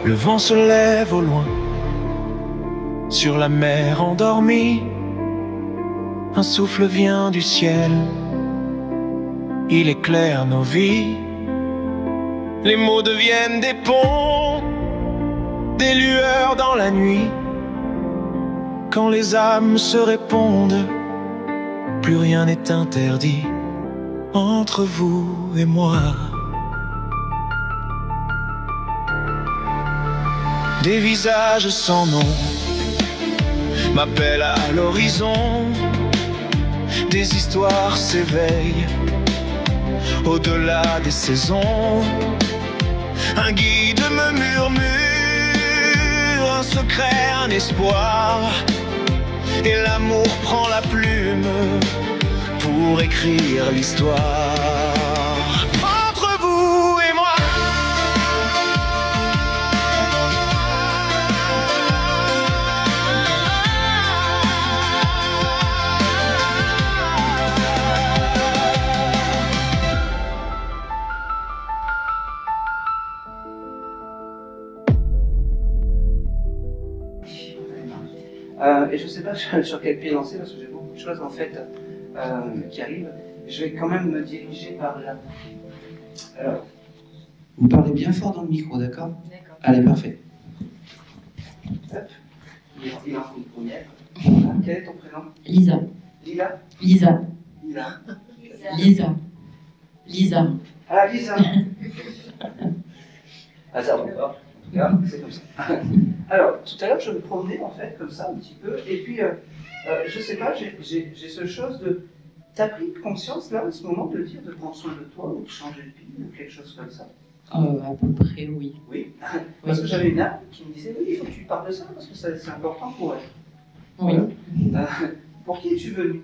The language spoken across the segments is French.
Le vent se lève au loin, sur la mer endormie. Un souffle vient du ciel, il éclaire nos vies. Les mots deviennent des ponts, des lueurs dans la nuit. Quand les âmes se répondent, plus rien n'est interdit entre vous et moi. Des visages sans nom m'appellent à l'horizon. Des histoires s'éveillent au-delà des saisons. Un guide me murmure un secret, un espoir, et l'amour prend la plume pour écrire l'histoire. Entre vous et moi. Et je ne sais pas sur quel pied lancer parce que j'ai beaucoup de choses en fait qui arrivent. Je vais quand même me diriger par là. Alors, vous parlez bien fort dans le micro, d'accord? D'accord. Allez, parfait. Hop. Il en faut une première. Voilà. Quel est ton prénom? Lisa. Lila? Lisa. Lila. Lisa. Lisa. Ah, Lisa. Ah, ça va pas. C'est comme ça. Alors, tout à l'heure, je me promenais en fait comme ça un petit peu, et puis je sais pas, j'ai ce chose de. T'as pris conscience là, à ce moment, de dire de prendre soin de toi ou de changer de vie ou quelque chose comme ça? À peu près, oui. Oui. Parce que j'avais une âme qui me disait oui, il faut que tu parles de ça parce que c'est important pour elle. Oui. Pour qui es-tu venu?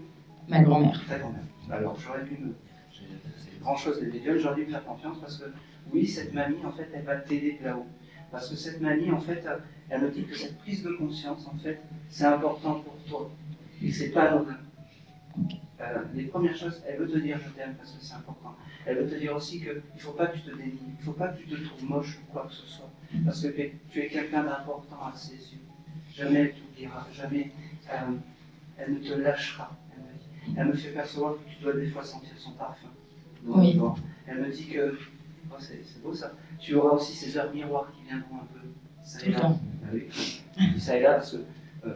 Ma grand-mère. Ta grand-mère. Alors, j'aurais dû me. C'est une grande chose des médiums, j'aurais dû me faire confiance parce que oui, cette mamie, en fait, elle va t'aider là-haut. Parce que cette mamie, en fait, elle me dit que cette prise de conscience, en fait, c'est important pour toi. Et que c'est pas anodin. Les premières choses, elle veut te dire je t'aime parce que c'est important. Elle veut te dire aussi qu'il ne faut pas que tu te dénies, il ne faut pas que tu te trouves moche ou quoi que ce soit. Parce que tu es quelqu'un d'important à ses yeux. Jamais elle t'oubliera, jamais elle ne te lâchera. Elle me fait percevoir que tu dois des fois sentir son parfum. Donc, oui. Bon, elle me dit que, oh, c'est beau ça, tu auras aussi ces heures miroirs qui viendront un peu. Ça Tout le temps. Ah oui. Je dis ça et là parce que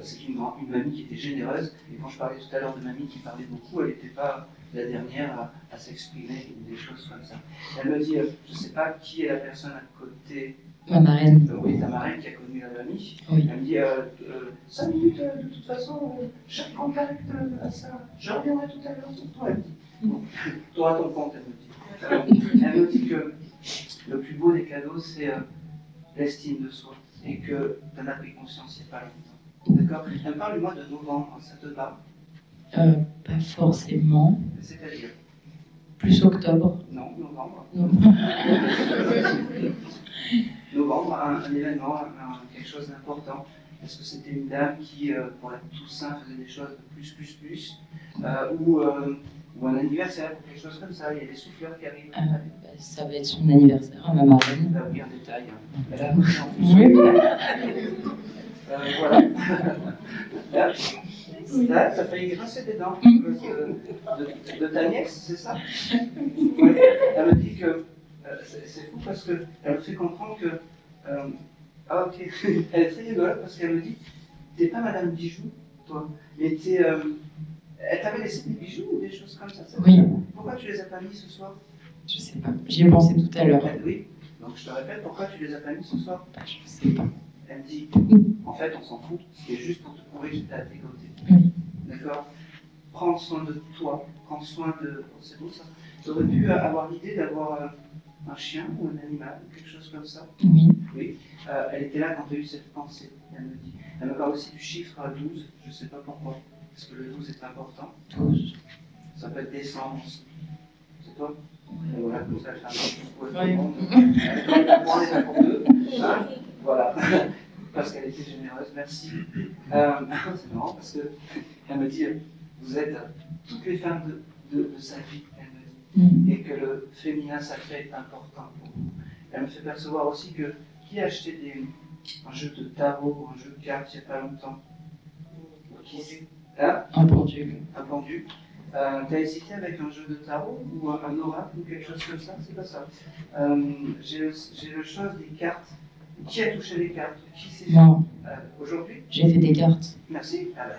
c'est une mamie qui était généreuse. Et quand je parlais tout à l'heure de mamie qui parlait beaucoup, elle n'était pas la dernière à s'exprimer ou des choses comme ça. Elle me dit, je ne sais pas qui est la personne à côté. Ma marraine. Oui, ta marraine qui a connu la mamie. Oui. Elle me dit 5 minutes de toute façon, chaque contact à ça. Je reviendrai tout à l'heure pour toi. Elle me dit. Bon, tu auras ton compte, elle me dit. Elle me dit que le plus beau des cadeaux, c'est l'estime de soi. Et que tu en as pris conscience il n'y a pas longtemps. D'accord? Elle me parle du mois de novembre, ça te parle? Pas forcément. C'est-à-dire? Plus octobre. Non, novembre. Non. Novembre, un événement, quelque chose d'important. Est-ce que c'était une dame qui, pour la Toussaint, faisait des choses de plus, ou un anniversaire, ou quelque chose comme ça, il y a des souffleurs qui arrivent. Ça va être son anniversaire à ma marraine. Elle a pris un détail. Elle a pris en plus. Oui. Voilà. Là, ça fait grincer des dents de ta nièce, c'est ça? Ouais. Elle me dit que c'est fou parce qu'elle me fait comprendre que. Ah, ok. Elle est très rigolote parce qu'elle me dit t'es pas Madame Bijoux, toi, mais t'es. Elle t'avait laissé des bijoux ou des choses comme ça? Oui. Pourquoi tu les as pas mis ce soir? Je sais pas. J'y ai pensé tout à l'heure. Oui. Donc je te répète, pourquoi tu les as pas mis ce soir? Je sais pas. Elle me dit en fait, on s'en fout, c'était juste pour te prouver que j'étais à tes côtés. Oui. D'accord? Prends soin de toi, prends soin de. Oh, c'est beau ça. Tu aurais pu avoir l'idée d'avoir un chien ou un animal, quelque chose comme ça. Oui. Oui. Elle était là quand tu as eu cette pensée, elle me dit. Elle me parle aussi du chiffre 12, je ne sais pas pourquoi. Parce que le 12 est important. 12. Ça peut être décembre aussi. C'est toi? Oui. Et voilà, comme ça, elle fait un peu pour Oui. le monde. Elle prend les pour deux. Hein? Voilà. Parce qu'elle était généreuse, merci. C'est marrant parce qu'elle me dit vous êtes toutes les femmes de sa vie, elle me dit. Et que le féminin sacré est important pour vous. Elle me fait percevoir aussi que Qui a acheté un jeu de tarot ou un jeu de cartes il n'y a pas longtemps? Hein? Un pendule. Un pendu. T'as hésité avec un jeu de tarot ou un oracle ou quelque chose comme ça? C'est pas ça. J'ai le chose des cartes. Qui a touché les cartes? Qui s'est fait Moi, aujourd'hui? j'ai fait des cartes. Merci. Ben,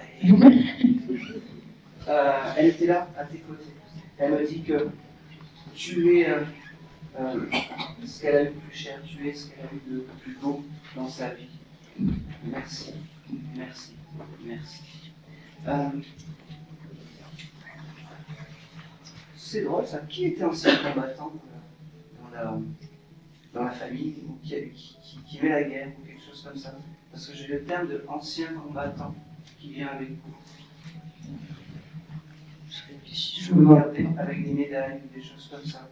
elle était là, à tes côtés. Elle me dit que tu es ce qu'elle a eu de plus cher, tu es ce qu'elle a eu de plus beau dans sa vie. Merci, merci, merci. C'est drôle ça. Qui était ancien combattant dans la famille ou qui aimait la guerre ou quelque chose comme ça? Parce que j'ai le terme de ancien combattant qui vient avec vous. Je me regardais avec des médailles ou des choses comme ça.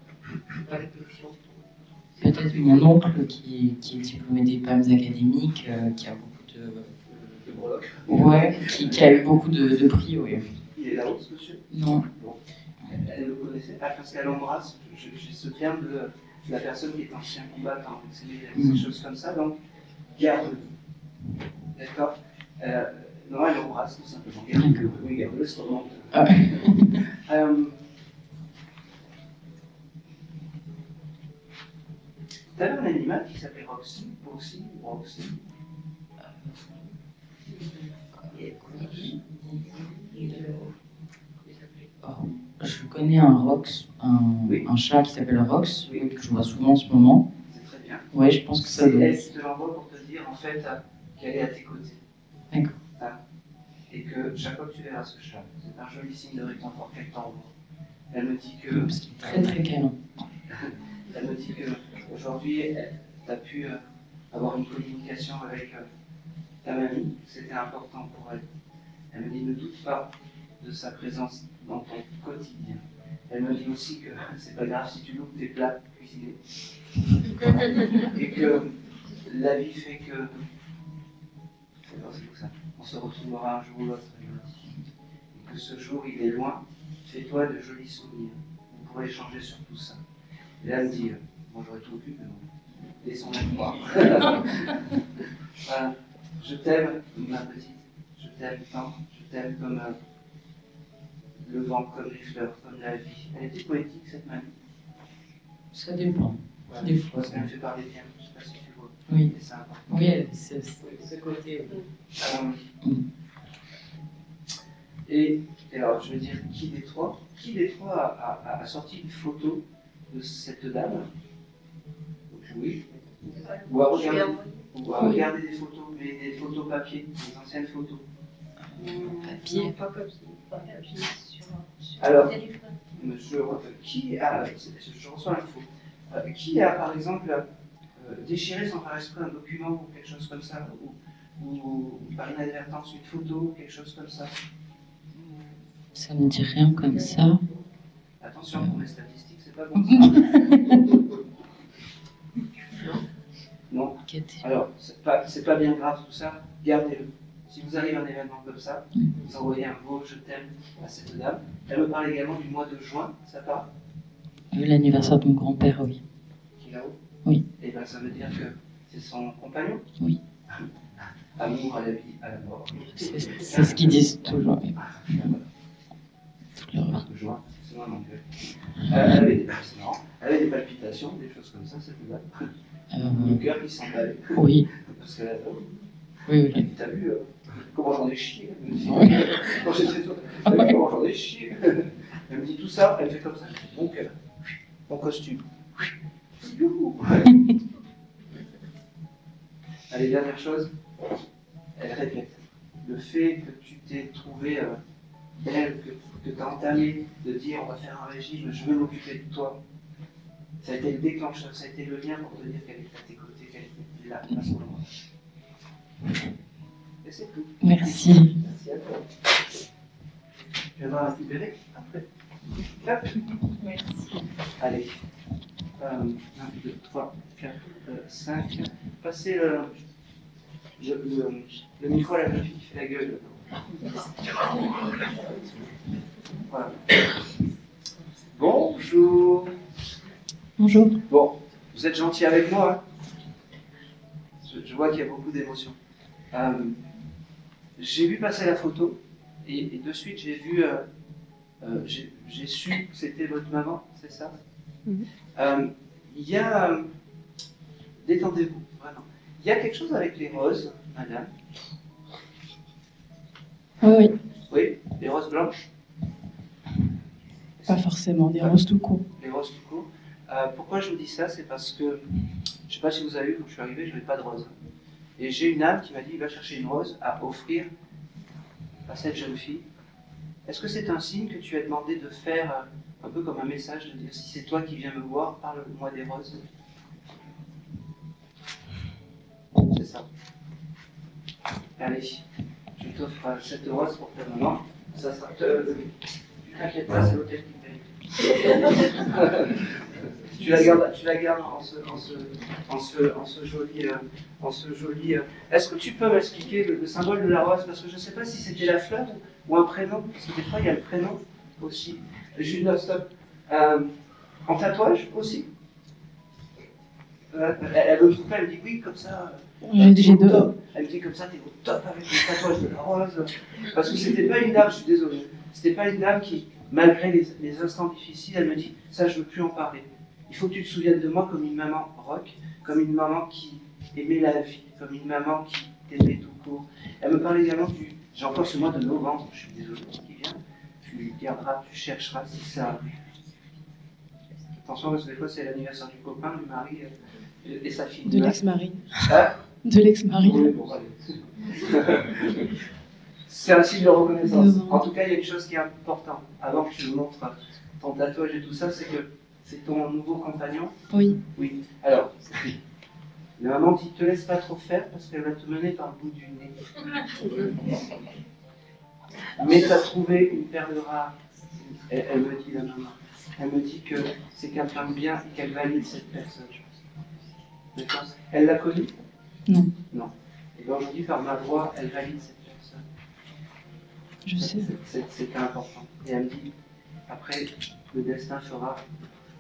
Peut-être mon oncle qui est diplômé des Palmes académiques, qui a beaucoup De breloques. Ouais, qui a eu beaucoup de prix, oui. Il est là-haut, ce monsieur? Non. Bon. Elle le connaissait? Ah, parce qu'elle embrasse, j'ai ce terme de la personne qui est ancien combattant, ces choses comme ça, donc garde-le. D'accord? Non, elle embrasse tout simplement. Garde-le. Oui, garde-le, c'est vraiment. T'avais un animal qui s'appelait Roxy, Roxy, Roxy. Je connais un Rox, un chat qui s'appelle Rox, que je vois souvent en ce moment. C'est très bien. Ouais, je pense que ça C'est doit elle être. qui te l'envoie pour te dire en fait qu'elle est à tes côtés. D'accord. Et que chaque fois que tu verras ce chat, c'est un joli signe de réconfort qu'elle t'envoie. Elle me dit que. Parce qu'il est très très câlin. Elle me dit qu'aujourd'hui, tu as pu avoir une communication avec ta mamie, c'était important pour elle. Elle me dit ne doute pas de sa présence dans ton quotidien. Elle me dit aussi que c'est pas grave si tu loupes tes plats cuisinés. Et que la vie fait que. C'est pour ça. On se retrouvera un jour ou l'autre, elle me dit. Et que ce jour, il est loin. Fais-toi de jolis souvenirs. Vous pourrez échanger sur tout ça. Et là, elle me dit, bon, j'aurais tout vu, mais bon, laissons-la croire. Je t'aime, ma petite. Je t'aime tant. Je t'aime comme le vent, comme les fleurs, comme la vie. Elle était poétique, cette mamie. Ça dépend. Ouais, Des fois. parce qu'elle me fait parler bien. Je ne sais pas si tu vois. Oui. Et c'est important. Oui, c'est ce côté. Et alors, je veux dire, qui des trois a sorti une photo de cette dame? Oui. Ou à regarder des photos, mais des photos papier, des anciennes photos. Papier. Non, pas papier. Pas papier sur Alors, téléphone. Qui a, je reçois l'info, qui a par exemple déchiré sans faire exprès un document ou quelque chose comme ça, ou par inadvertance une photo ou quelque chose comme ça? Ça me dit rien comme ça. Attention pour les statistiques, c'est pas bon ça. Non. Alors, c'est pas bien grave tout ça, gardez-le. Si vous arrivez à un événement comme ça, vous envoyez un beau je t'aime à cette dame. Elle me parle également du mois de juin, ça part? L'anniversaire de mon grand-père, oui. Qui est là-haut? Oui. Et bien ça veut dire que c'est son compagnon? Oui. Amour à la vie, à la mort. C'est ce qu'ils disent toujours. Oui. Tout le Mois de juin, c'est moi mon cœur. C'est marrant. Elle avait des palpitations, des choses comme ça, cette dame. Le cœur qui s'emballait. Oui. Parce que Oui, oui. t'as vu comment j'en ai chié? Oui. Quand j'étais sur... T'as vu comment j'en ai chié? Elle me dit tout ça, elle fait comme ça. Mon cœur, mon costume. Youhou. Allez, dernière chose, elle répète. Le fait que tu t'es trouvé belle, que tu as entamé de dire on va faire un régime, je veux m'occuper de toi. Ça a été le déclencheur, ça a été le lien pour te dire qu'elle était à tes côtés, qu'elle était là à ce moment. Et c'est tout. Merci. Merci à toi. Tu viendras la récupérer après. Hop. Merci. Allez. 1, 2, 3, 4, 5. Passez le micro à la fille qui fait la gueule. Voilà. Bonjour. Bonjour. Bon, vous êtes gentil avec moi, hein? vois qu'il y a beaucoup d'émotions. J'ai vu passer la photo et de suite j'ai vu, j'ai su que c'était votre maman, c'est ça? Il y a, détendez-vous, vraiment. Il y a quelque chose avec les roses, madame? Oui, Oui, les roses blanches? pas forcément, des roses tout court. Les roses tout court. Pourquoi je vous dis ça? C'est parce que, je ne sais pas si vous avez vu, quand je suis arrivé, je n'avais pas de rose. Et j'ai une âme qui m'a dit, va chercher une rose à offrir à cette jeune fille. Est-ce que c'est un signe que tu as demandé de faire, un peu comme un message, de dire, si c'est toi qui viens me voir, parle-moi des roses? C'est ça. Allez, je t'offre cette rose pour ta maman. Ça sera... T'inquiète pas, c'est l'hôtel qui paye. Tu la gardes en ce joli. Est-ce que tu peux m'expliquer le symbole de la rose? Parce que je ne sais pas si c'était la fleur ou un prénom. Parce que des fois, il y a le prénom aussi. Jules, stop. En tatouage aussi? Elle me coupe, elle me dit oui, comme ça. J'ai deux. Elle me dit comme ça, t'es au top avec le tatouage de la rose. Parce que c'était pas une dame, je suis désolé. C'était pas une dame qui, malgré les instants difficiles, elle me dit ça, je veux plus en parler. Il faut que tu te souviennes de moi comme une maman rock, comme une maman qui aimait la vie, comme une maman qui t'aimait tout court. Elle me parle également j'ai encore ce mois de novembre, je suis désolé, qui vient. Tu garderas, tu chercheras si ça arrive. Attention, parce que des fois, c'est l'anniversaire du copain, du mari et sa fille. De l'ex-mari. Ah, De l'ex-mari. oui, bon, allez. C'est un signe de reconnaissance. En tout cas, il y a une chose qui est importante. Avant que tu me montres ton tatouage et tout ça, c'est que c'est ton nouveau compagnon. Oui. Oui. Alors, la maman dit, te laisse pas trop faire parce qu'elle va te mener par le bout du nez. Mais tu as trouvé une perle rare. Elle me dit, la maman. Elle me dit que c'est quelqu'un de bien et qu'elle valide cette personne. D'accord? Elle l'a connue? Non. Non. Et bien aujourd'hui, par ma voix, elle valide cette personne. Je sais. C'était important. Et elle me dit, après, le destin fera,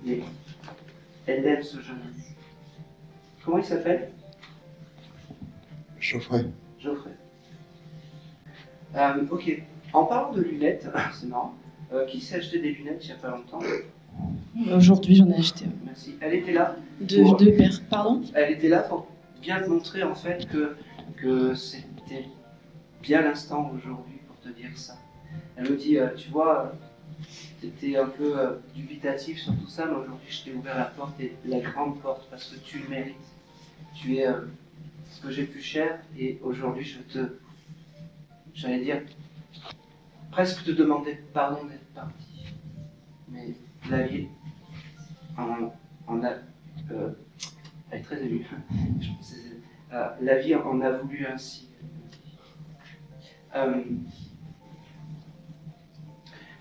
mais elle aime ce jeune homme. Comment il s'appelle? Geoffrey. Geoffrey. Ok. En parlant de lunettes, c'est marrant. Qui s'est acheté des lunettes il n'y a pas longtemps? Aujourd'hui, j'en ai acheté. Merci. Elle était là. Deux paires. Pardon? Elle était là pour bien te montrer en fait que c'était bien l'instant aujourd'hui pour te dire ça. Elle me dit, tu vois, tu étais un peu dubitatif sur tout ça, mais aujourd'hui je t'ai ouvert la porte, et la grande porte, parce que tu le mérites. Tu es ce que j'ai plus cher, et aujourd'hui j'allais dire, presque te demander pardon d'être parti. Mais la vie elle est très émue. La vie en a voulu ainsi.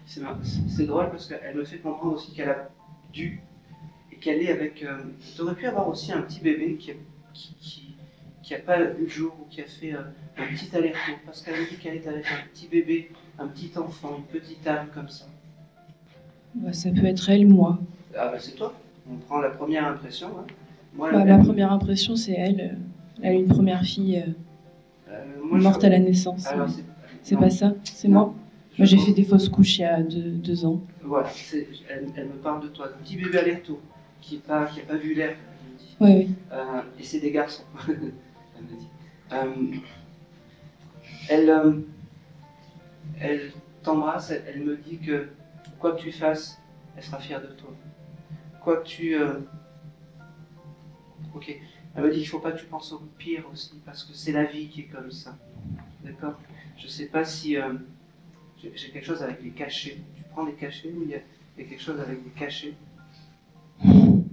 C'est drôle parce qu'elle me fait comprendre aussi qu'elle a dû et qu'elle est avec. Tu aurais pu avoir aussi un petit bébé qui a pas vu le jour ou qui a fait un petit aller-retour parce qu'elle me dit qu'elle est avec un petit bébé, un petit enfant, une petite âme comme ça. Bah, ça peut être elle, moi. Ah bah c'est toi. On prend la première impression. Hein. Moi, Bah, ma première impression, c'est elle. Elle a une première fille morte à la naissance. Alors, c'est pas ça, c'est moi. Moi, j'ai fait des fausses couches il y a deux ans. Voilà, elle me parle de toi, d'un petit bébé aller-retour, qui n'a pas vu l'air, elle me dit. Oui. Et c'est des garçons, elle me dit. Elle t'embrasse, elle me dit que quoi que tu fasses, elle sera fière de toi. Quoi que tu... Ok. Elle me dit qu'il ne faut pas que tu penses au pire aussi, parce que c'est la vie qui est comme ça. D'accord? Je ne sais pas si... j'ai quelque chose avec les cachets. Tu prends des cachets ou il y a quelque chose avec des cachets? Non,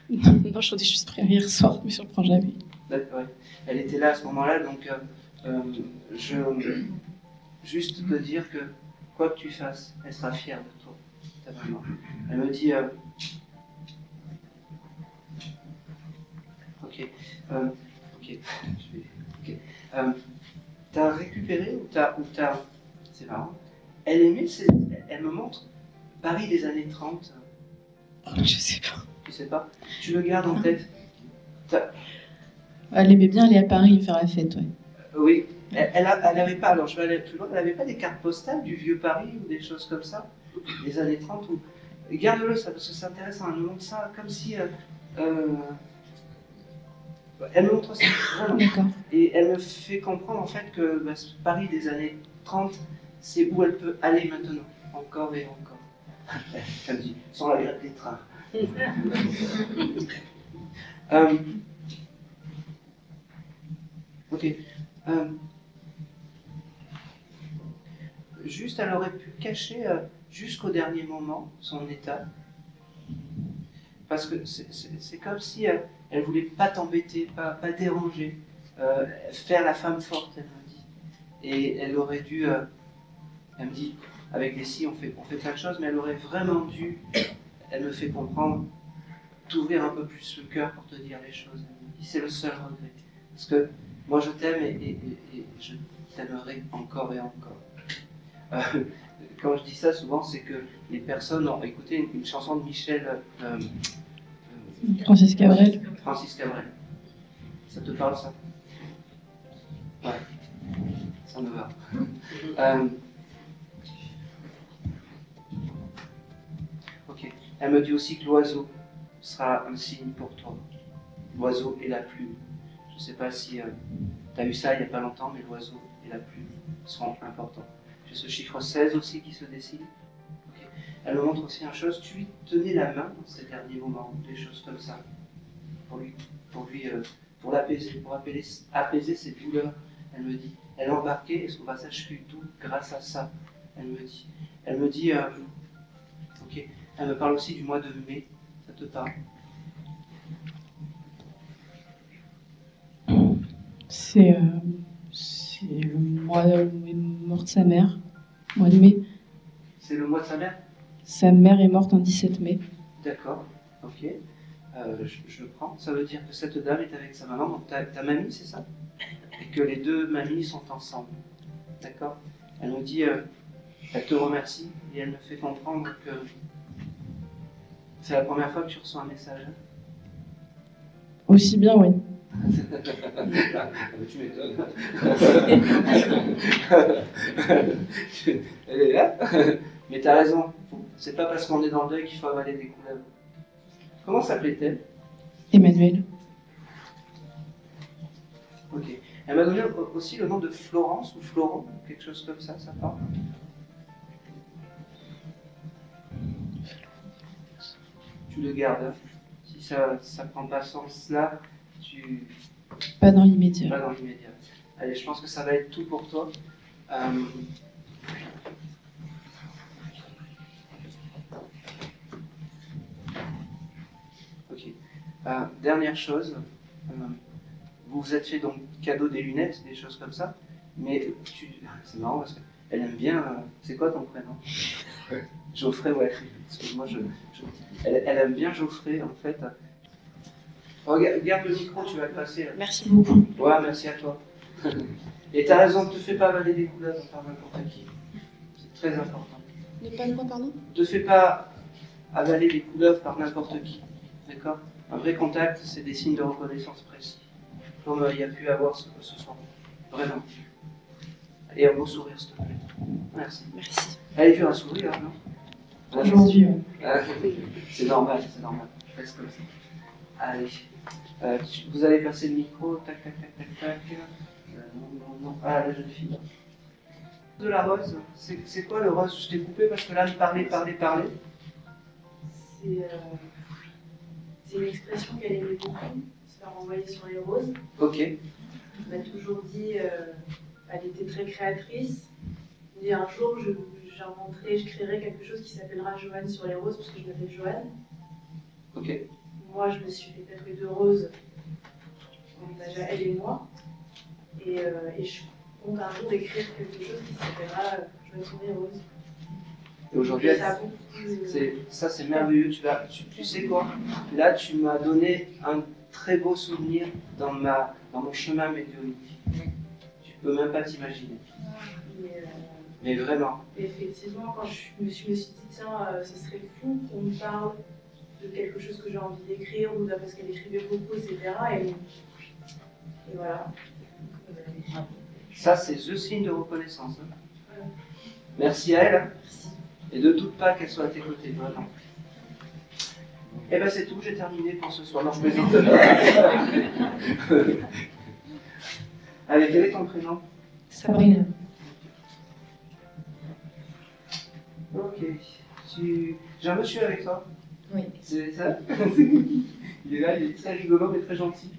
j'en ai juste pris un hier soir, mais je ne prends jamais. D'accord, ouais. Elle était là à ce moment-là, donc juste te dire que quoi que tu fasses, elle sera fière de toi, ta maman. Elle me dit... Ok. T'as récupéré ou t'as... C'est marrant. Elle aimait, elle me montre Paris des années 30. Je sais pas. Tu sais pas? Tu le gardes en tête. Elle aimait bien aller à Paris faire la fête, ouais. Oui. Elle n'avait pas, alors je vais aller plus loin, elle n'avait pas des cartes postales du vieux Paris ou des choses comme ça, des années 30 ou... Garde-le ça, parce que c'est intéressant, elle me montre ça comme si... elle me montre ça, vraiment. D'accord. Et elle me fait comprendre en fait que ce Paris des années 30, c'est où elle peut aller maintenant, encore et encore. Elle me dit, sans la grève des trains. Ok. Juste, elle aurait pu cacher jusqu'au dernier moment son état. Parce que c'est comme si elle voulait pas t'embêter, pas déranger, faire la femme forte, elle me dit. Et elle aurait dû, elle me dit, avec des si, on fait plein de choses, mais elle aurait vraiment dû, elle me fait comprendre, t'ouvrir un peu plus le cœur pour te dire les choses. Elle me dit, c'est le seul regret. Parce que moi je t'aime et je t'aimerai encore et encore. Quand je dis ça, souvent, c'est que les personnes ont écouté une chanson de Michel... Francis Cabrel. Francis Cabrel. Ça te parle, ça? Ouais. Ça me va. Ok. Elle me dit aussi que l'oiseau sera un signe pour toi. L'oiseau et la plume. Je ne sais pas si tu as eu ça il n'y a pas longtemps, mais l'oiseau et la plume seront importants. J'ai ce chiffre 16 aussi qui se dessine. Okay. Elle me montre aussi une chose, tu lui tenais la main dans ces derniers moments, des choses comme ça, pour l'apaiser, pour apaiser ses douleurs. Elle me dit, elle est embarquée et son passage fut doux grâce à ça. Elle me dit, ok. Elle me parle aussi du mois de mai. Ça te parle? C'est le mois où est morte sa mère, mois de mai. C'est le mois de sa mère? Sa mère est morte un 17 mai. D'accord, ok. Je le prends. Ça veut dire que cette dame est avec sa maman, donc ta mamie, c'est ça? Et que les deux mamies sont ensemble. D'accord? Elle nous dit, elle te remercie et elle me fait comprendre que c'est la première fois que tu reçois un message. Hein? Aussi bien, oui. Tu m'étonnes. Elle est là. Mais t'as raison. C'est pas parce qu'on est dans le deuil qu'il faut avaler des couleuvres. Comment s'appelait-elle? Emmanuel. Ok. Elle m'a donné aussi le nom de Florence ou Florent, quelque chose comme ça parle? Tu le gardes. Hein. Si ça prend pas sens là, tu... Pas dans l'immédiat. Pas dans l'immédiat. Allez, je pense que ça va être tout pour toi. Ok. Dernière chose. Vous vous êtes fait donc cadeau des lunettes, des choses comme ça. Mais c'est marrant parce qu'elle aime bien... c'est quoi ton prénom? Geoffrey, ouais. Excuse-moi, elle aime bien Geoffrey, en fait. Regarde le micro, tu vas le passer. Merci beaucoup. Ouais, merci à toi. Et t'as raison, ne te fais pas avaler des couleuvres par n'importe qui. C'est très important. Ne pas quoi, pardon? Ne te fais pas avaler des couleuvres par n'importe qui. D'accord? Un vrai contact, c'est des signes de reconnaissance précis. Comme il y a pu avoir ce soir. Vraiment. Et un beau sourire, s'il te plaît. Merci. Merci. Allez, tu as un sourire, non? Aujourd'hui, oui. C'est normal, c'est normal. Je reste comme ça. Allez. Vous allez passer le micro. Tac, tac, tac, tac, tac. Non. Ah, la jeune fille. De la rose. C'est quoi le rose? Je t'ai coupé parce que là, parler. C'est une expression qu'elle aimait beaucoup, se faire envoyer sur les roses. Ok. Elle m'a toujours dit, elle était très créatrice. Et un jour, je créerai quelque chose qui s'appellera Joanne sur les roses, parce que je m'appelle Joanne. Ok. Moi, je me suis fait tatouer de roses, déjà elle et moi. Et je compte un jour écrire quelque chose qui s'appellera Joanne sur les roses. Et aujourd'hui, ça c'est merveilleux. Tu sais quoi? Là, tu m'as donné un très beau souvenir dans mon chemin médiumnique. Tu peux même pas t'imaginer. Mais vraiment. Effectivement, quand je me suis dit, tiens, ce serait fou qu'on me parle de quelque chose que j'ai envie d'écrire, ou parce qu'elle écrivait beaucoup, etc. Et voilà. Ça, c'est the signe de reconnaissance. Hein. Merci à elle. Et ne doute pas qu'elle soit à tes côtés, vraiment. Et ben c'est tout, j'ai terminé pour ce soir. Non, je plaisante. Allez, quel est ton prénom? Sabrina. Ok. J'ai un monsieur avec toi? Oui. C'est ça? Il est là, il est très rigolo mais très gentil.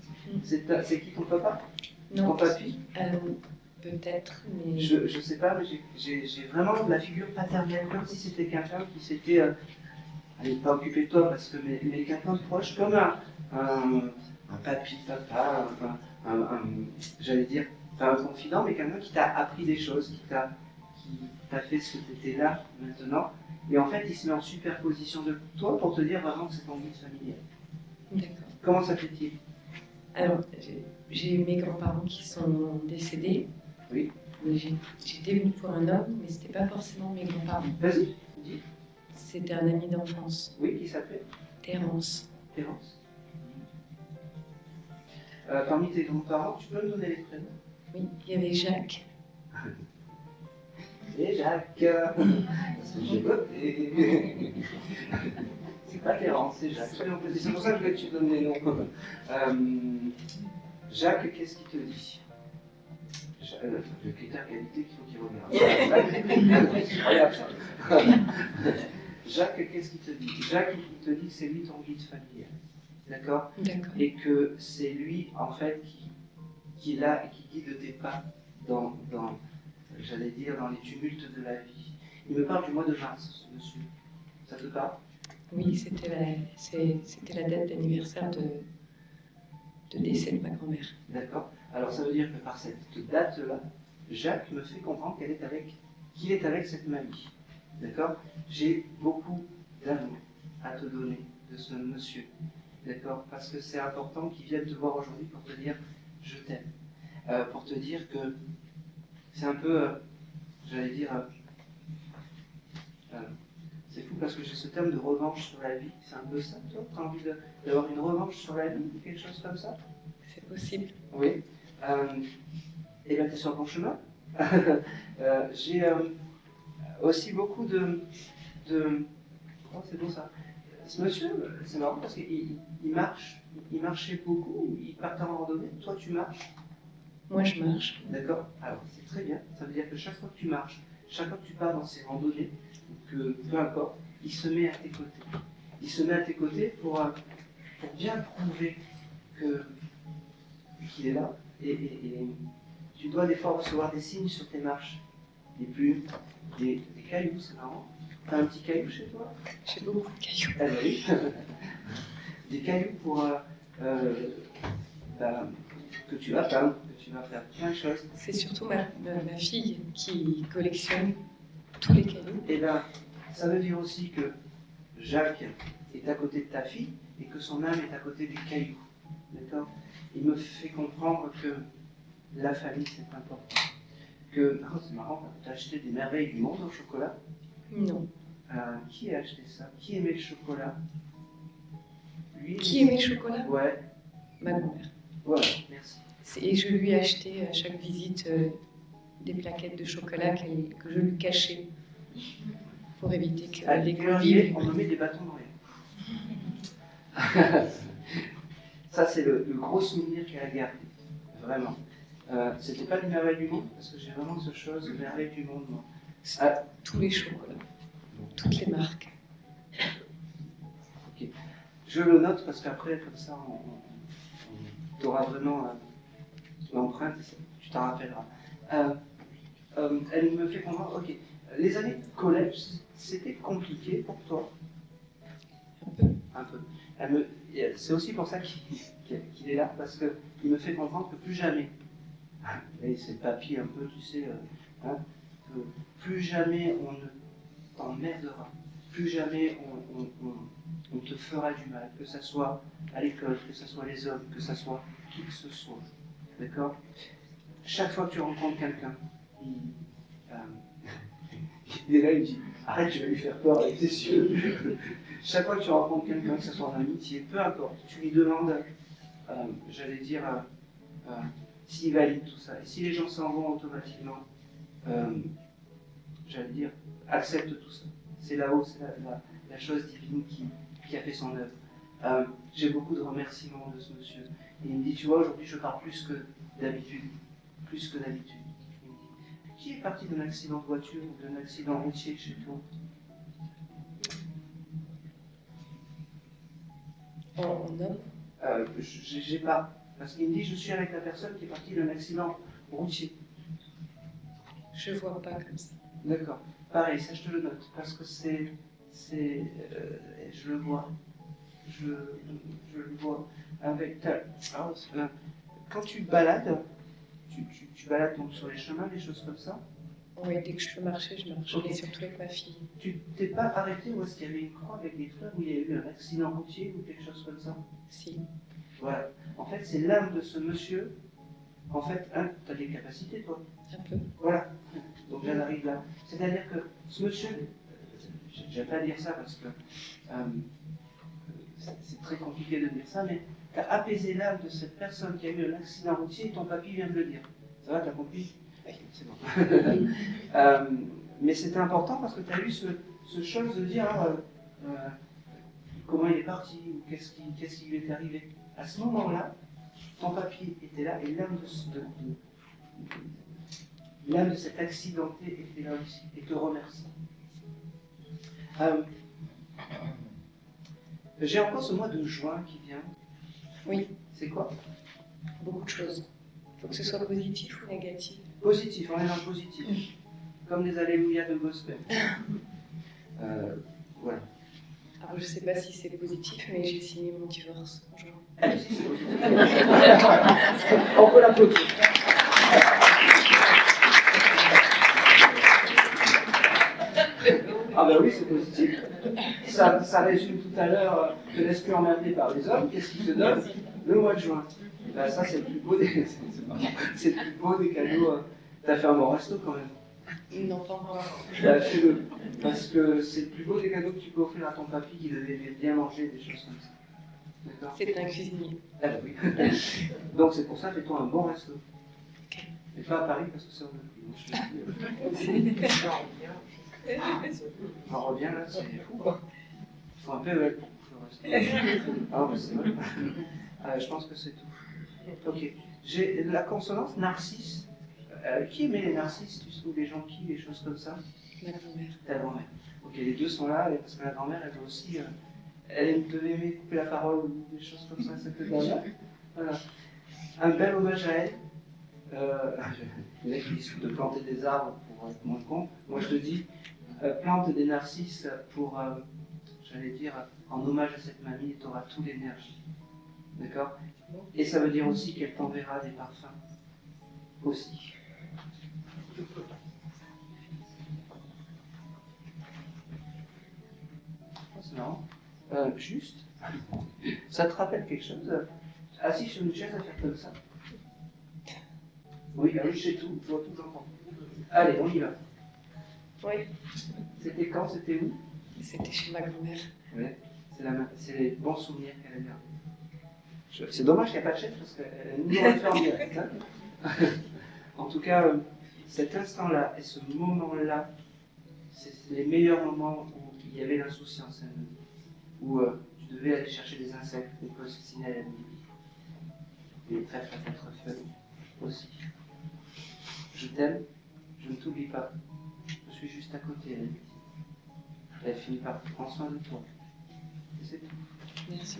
C'est qui ton papa? Non. Ton papy? Peut-être, mais. Je sais pas, mais j'ai vraiment de la figure paternelle, comme si c'était quelqu'un qui s'était. Allez, pas occupé de toi, parce que, mais quelqu'un de proche, comme un papy, papa, j'allais dire, pas un confident, mais quelqu'un qui t'a appris des choses, qui t'a fait ce que tu étais là maintenant. Et en fait, il se met en superposition de toi pour te dire vraiment que c'est ton guide familial. D'accord. Comment ça fait-il? Alors, j'ai mes grands-parents qui sont décédés. Oui. J'étais venue pour un homme, mais c'était pas forcément mes grands-parents. Vas-y, dis. C'était un ami d'enfance, Oui, qui s'appelait Terence. Terence. Parmi tes grands-parents, tu peux me donner les prénoms? Oui, il y avait Jacques. Et Jacques. Parce que j'ai voté. C'est pas Terence, c'est Jacques. C'est pour ça que je voulais que tu donnes les noms. Jacques, qu'est-ce qu'il te dit? Le critère qualité qu'il faut qu'il regarde. Incroyable ça. Jacques, qu'est-ce qu'il te dit? Jacques, il te dit que c'est lui ton guide familial. D'accord? D'accord. Et que c'est lui, en fait, qui est là et qui guide tes pas dans j'allais dire, dans les tumultes de la vie. Il me parle du mois de mars, ce monsieur. Ça te parle? Oui, c'était la date d'anniversaire de décès de ma grand-mère. D'accord. Alors ça veut dire que par cette date-là, Jacques me fait comprendre qu'il est avec cette mamie. D'accord? J'ai beaucoup d'amour à te donner de ce monsieur. D'accord? Parce que c'est important qu'il vienne te voir aujourd'hui pour te dire je t'aime. Pour te dire que c'est un peu, j'allais dire, c'est fou parce que j'ai ce terme de revanche sur la vie. C'est un peu ça, toi? Tu as envie d'avoir une revanche sur la vie ou quelque chose comme ça? C'est possible. Oui. Et bien, tu es sur le bon chemin. J'ai aussi beaucoup de... Oh, c'est beau ça. Ce monsieur, c'est marrant parce qu'il marchait beaucoup, il partait en randonnée. Toi, tu marches. Moi, je marche. D'accord. Alors, c'est très bien. Ça veut dire que chaque fois que tu marches, chaque fois que tu pars dans ces randonnées, que peu importe, il se met à tes côtés. Il se met à tes côtés pour bien prouver qu'il est là. Et tu dois des fois recevoir des signes sur tes marches. Des plumes, des cailloux, c'est marrant. T'as un petit caillou chez toi? J'ai beaucoup de cailloux. Ah bah oui. Des cailloux pour que tu vas peindre, que tu vas faire plein de choses. C'est surtout ma fille qui collectionne tous les cailloux. Et bien, ça veut dire aussi que Jacques est à côté de ta fille et que son âme est à côté des cailloux. D'accord? Il me fait comprendre que la famille, c'est important. Oh, c'est marrant, tu as acheté des merveilles du monde au chocolat? Non. Qui a acheté ça? Qui aimait le chocolat? Lui, Qui aimait le chocolat? Ouais. Ma grand-mère. Voilà, merci. Et je lui ai acheté à chaque visite des plaquettes de chocolat que je lui cachais pour éviter que les convives... On me met des bâtons dans les... Ça, c'est le gros souvenir qu'elle a gardé. Vraiment. C'était pas les merveilles du monde, parce que j'ai vraiment ce chose, les merveilles du monde, moi. Tous les chocolats, toutes les marques. Ok. Je le note parce qu'après, comme ça, tu auras vraiment l'empreinte, tu t'en rappelleras. Elle me fait comprendre, ok, les années de collège, c'était compliqué pour toi? Un peu. C'est aussi pour ça qu'il est là, parce qu'il me fait comprendre que plus jamais, et c'est le papy un peu, tu sais, plus jamais on ne t'emmerdera, plus jamais on te fera du mal, que ce soit à l'école, que ce soit les hommes, que ce soit qui que ce soit. D'accord? Chaque fois que tu rencontres quelqu'un, il est là, il dit arrête, tu vas lui faire peur avec tes yeux. Chaque fois que tu rencontres quelqu'un, que ce soit en amitié, peu importe, tu lui demandes, j'allais dire, s'il valide tout ça. Et si les gens s'en vont automatiquement, j'allais dire, acceptent tout ça. C'est là-haut, c'est la chose divine qui a fait son œuvre. J'ai beaucoup de remerciements de ce monsieur. Et il me dit, tu vois, aujourd'hui je parle plus que d'habitude. Plus que d'habitude. Il me dit, qui est parti d'un accident de voiture ou d'un accident routier chez toi? En homme? J'ai pas. Parce qu'il me dit, je suis avec la personne qui est partie d'un accident routier. Je vois pas comme ça. D'accord. Pareil, ça je te le note. Parce que je le vois. Je le vois. Quand tu balades, tu balades donc sur les chemins, des choses comme ça. Oui, dès que je peux marcher, je marche. Ok. Et surtout avec ma fille. Tu t'es pas arrêté où est-ce qu'il y avait une croix avec des fleurs, où il y a eu un accident routier ou quelque chose comme ça? Si. Voilà. En fait, c'est l'âme de ce monsieur. En fait, tu as des capacités, toi. Un peu. Voilà. Donc j'en arrive là. C'est-à-dire que ce monsieur, j'aime pas dire ça parce que c'est très compliqué de dire ça, mais tu as apaisé l'âme de cette personne qui a eu un accident routier et ton papy vient de le dire. Ça va, t'as compris? Oui, c'est bon. Mais c'était important parce que tu as eu ce chose de dire comment il est parti ou qu'est-ce qui lui est arrivé. À ce moment-là, ton papy était là et l'âme de cet accidenté était là aussi et te remercie. J'ai encore ce mois de juin qui vient. Oui. C'est quoi? Beaucoup de choses. Il faut que ce soit positif ou négatif. Positif, on est dans le positif. Comme les alléluia de gospel. Voilà. Alors je sais pas si c'est positif, mais j'ai signé mon divorce en juin. Allez, si, c'est positif. On peut l'applaudir. Ah ben oui, c'est positif. Ça résume tout à l'heure, te laisse plus emmerder par les hommes. Qu'est-ce qui te donne? Le mois de juin. Ben ça, c'est le plus beau des, c'est le plus beau des cadeaux. T'as fait un bon resto quand même. Non, pas encore. Ben, fais-le. Parce que c'est le plus beau des cadeaux que tu peux offrir à ton papy qui devait bien manger, des choses comme ça. D'accord? C'est un cuisinier. Ah ben oui. Donc c'est pour ça, fais-toi un bon resto. Ok. Mais pas à Paris parce que c'est hors de prix. J'en reviens là, c'est fou quoi. Il faut un PEL pour le reste. Ah mais c'est vrai. Je pense que c'est tout. Ok. J'ai la consonance narcisse. Qui aimait les narcisses? Tu trouves des gens qui, des choses comme ça? Ma grand-mère. Ta grand-mère. Ok, les deux sont là, parce que la grand-mère, elle doit aussi. Elle devait aimer couper la parole ou des choses comme ça, cette grand-mère. Voilà. Un bel hommage à elle. Il y en a qui disent de planter des arbres pour être moins con. Moi je te dis, plante des narcisses pour, j'allais dire, en hommage à cette mamie, et tu auras toute l'énergie. D'accord? Et ça veut dire aussi qu'elle t'enverra des parfums. Aussi. C'est marrant. Juste, ça te rappelle quelque chose? Assis sur une chaise à faire comme ça. Oui, je sais tout, je vois tout, j'entends. Allez, on y va. Oui. C'était quand? C'était où? C'était chez ma grand-mère. Oui, c'est les bons souvenirs qu'elle a gardés. C'est dommage qu'il n'y a pas de chef parce qu'elle nous aurait fait en direct. Hein. En tout cas, cet instant-là et ce moment-là, c'est les meilleurs moments où il y avait l'insouciance, où tu devais aller chercher des insectes, des coccinelles à midi, des trèfles à quatre feuilles aussi. Je t'aime, je ne t'oublie pas, je suis juste à côté, elle dit. Elle finit par prendre soin de toi. Et c'est tout. Merci.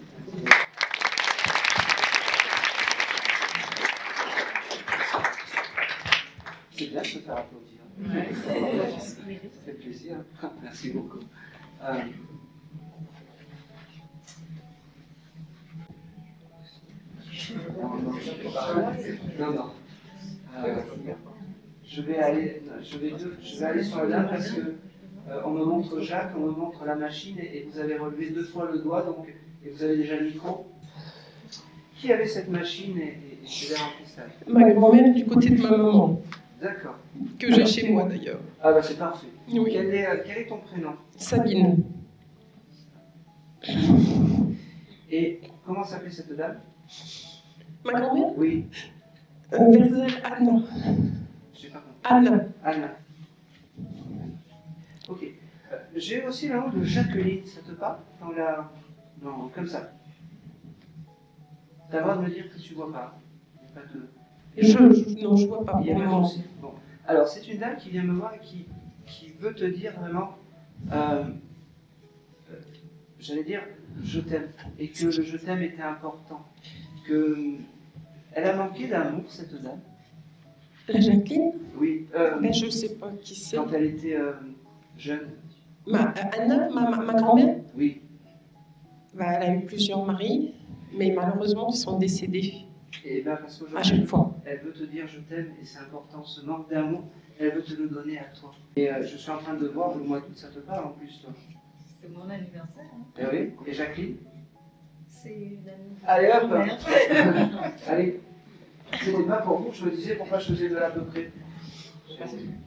C'est bien de se faire applaudir. Ouais. Ça fait plaisir. Merci beaucoup. Non. Je vais aller sur la dame parce que on me montre Jacques, on me montre la machine et vous avez relevé 2 fois le doigt donc, et vous avez déjà le micro. Qui avait cette machine et c'est l'air en cristal? Ma grand-mère du côté de ma maman, D'accord. que j'ai chez moi d'ailleurs. Ah bah c'est parfait. Oui. Quel est ton prénom? Sabine. Et comment s'appelait cette dame? Ma grand-mère Oui. Verzel, Anne. J'ai pas compris. Anne. Anne. Ok. J'ai aussi le nom de Jacqueline, ça te parle? Non, comme ça. T'as le droit de me dire que tu vois pas. Il y a pas de... Non, je vois pas. Il y a Pour pas le de moment. souci. Bon. Alors, c'est une dame qui vient me voir et qui veut te dire vraiment, j'allais dire, je t'aime. Et que le je t'aime était important. Elle a manqué d'amour, cette dame. La Jacqueline? Oui. Ben, je sais pas qui c'est. Quand elle était jeune. Anne, ma grand-mère, Oui. ben, elle a eu plusieurs maris, mais malheureusement, ils sont décédés Et bien parce à qu'aujourd'hui, chaque fois. elle veut te dire je t'aime et c'est important, ce manque d'amour, elle veut te le donner à toi. Et je suis en train de voir, le mois d'août, ça te parle en plus, toi. C'est mon anniversaire. Hein. Eh oui. Et Jacqueline? C'est une amie. Allez hop. Mère. Allez. C'était pas pour vous, je me disais pourquoi je faisais de l'à peu près.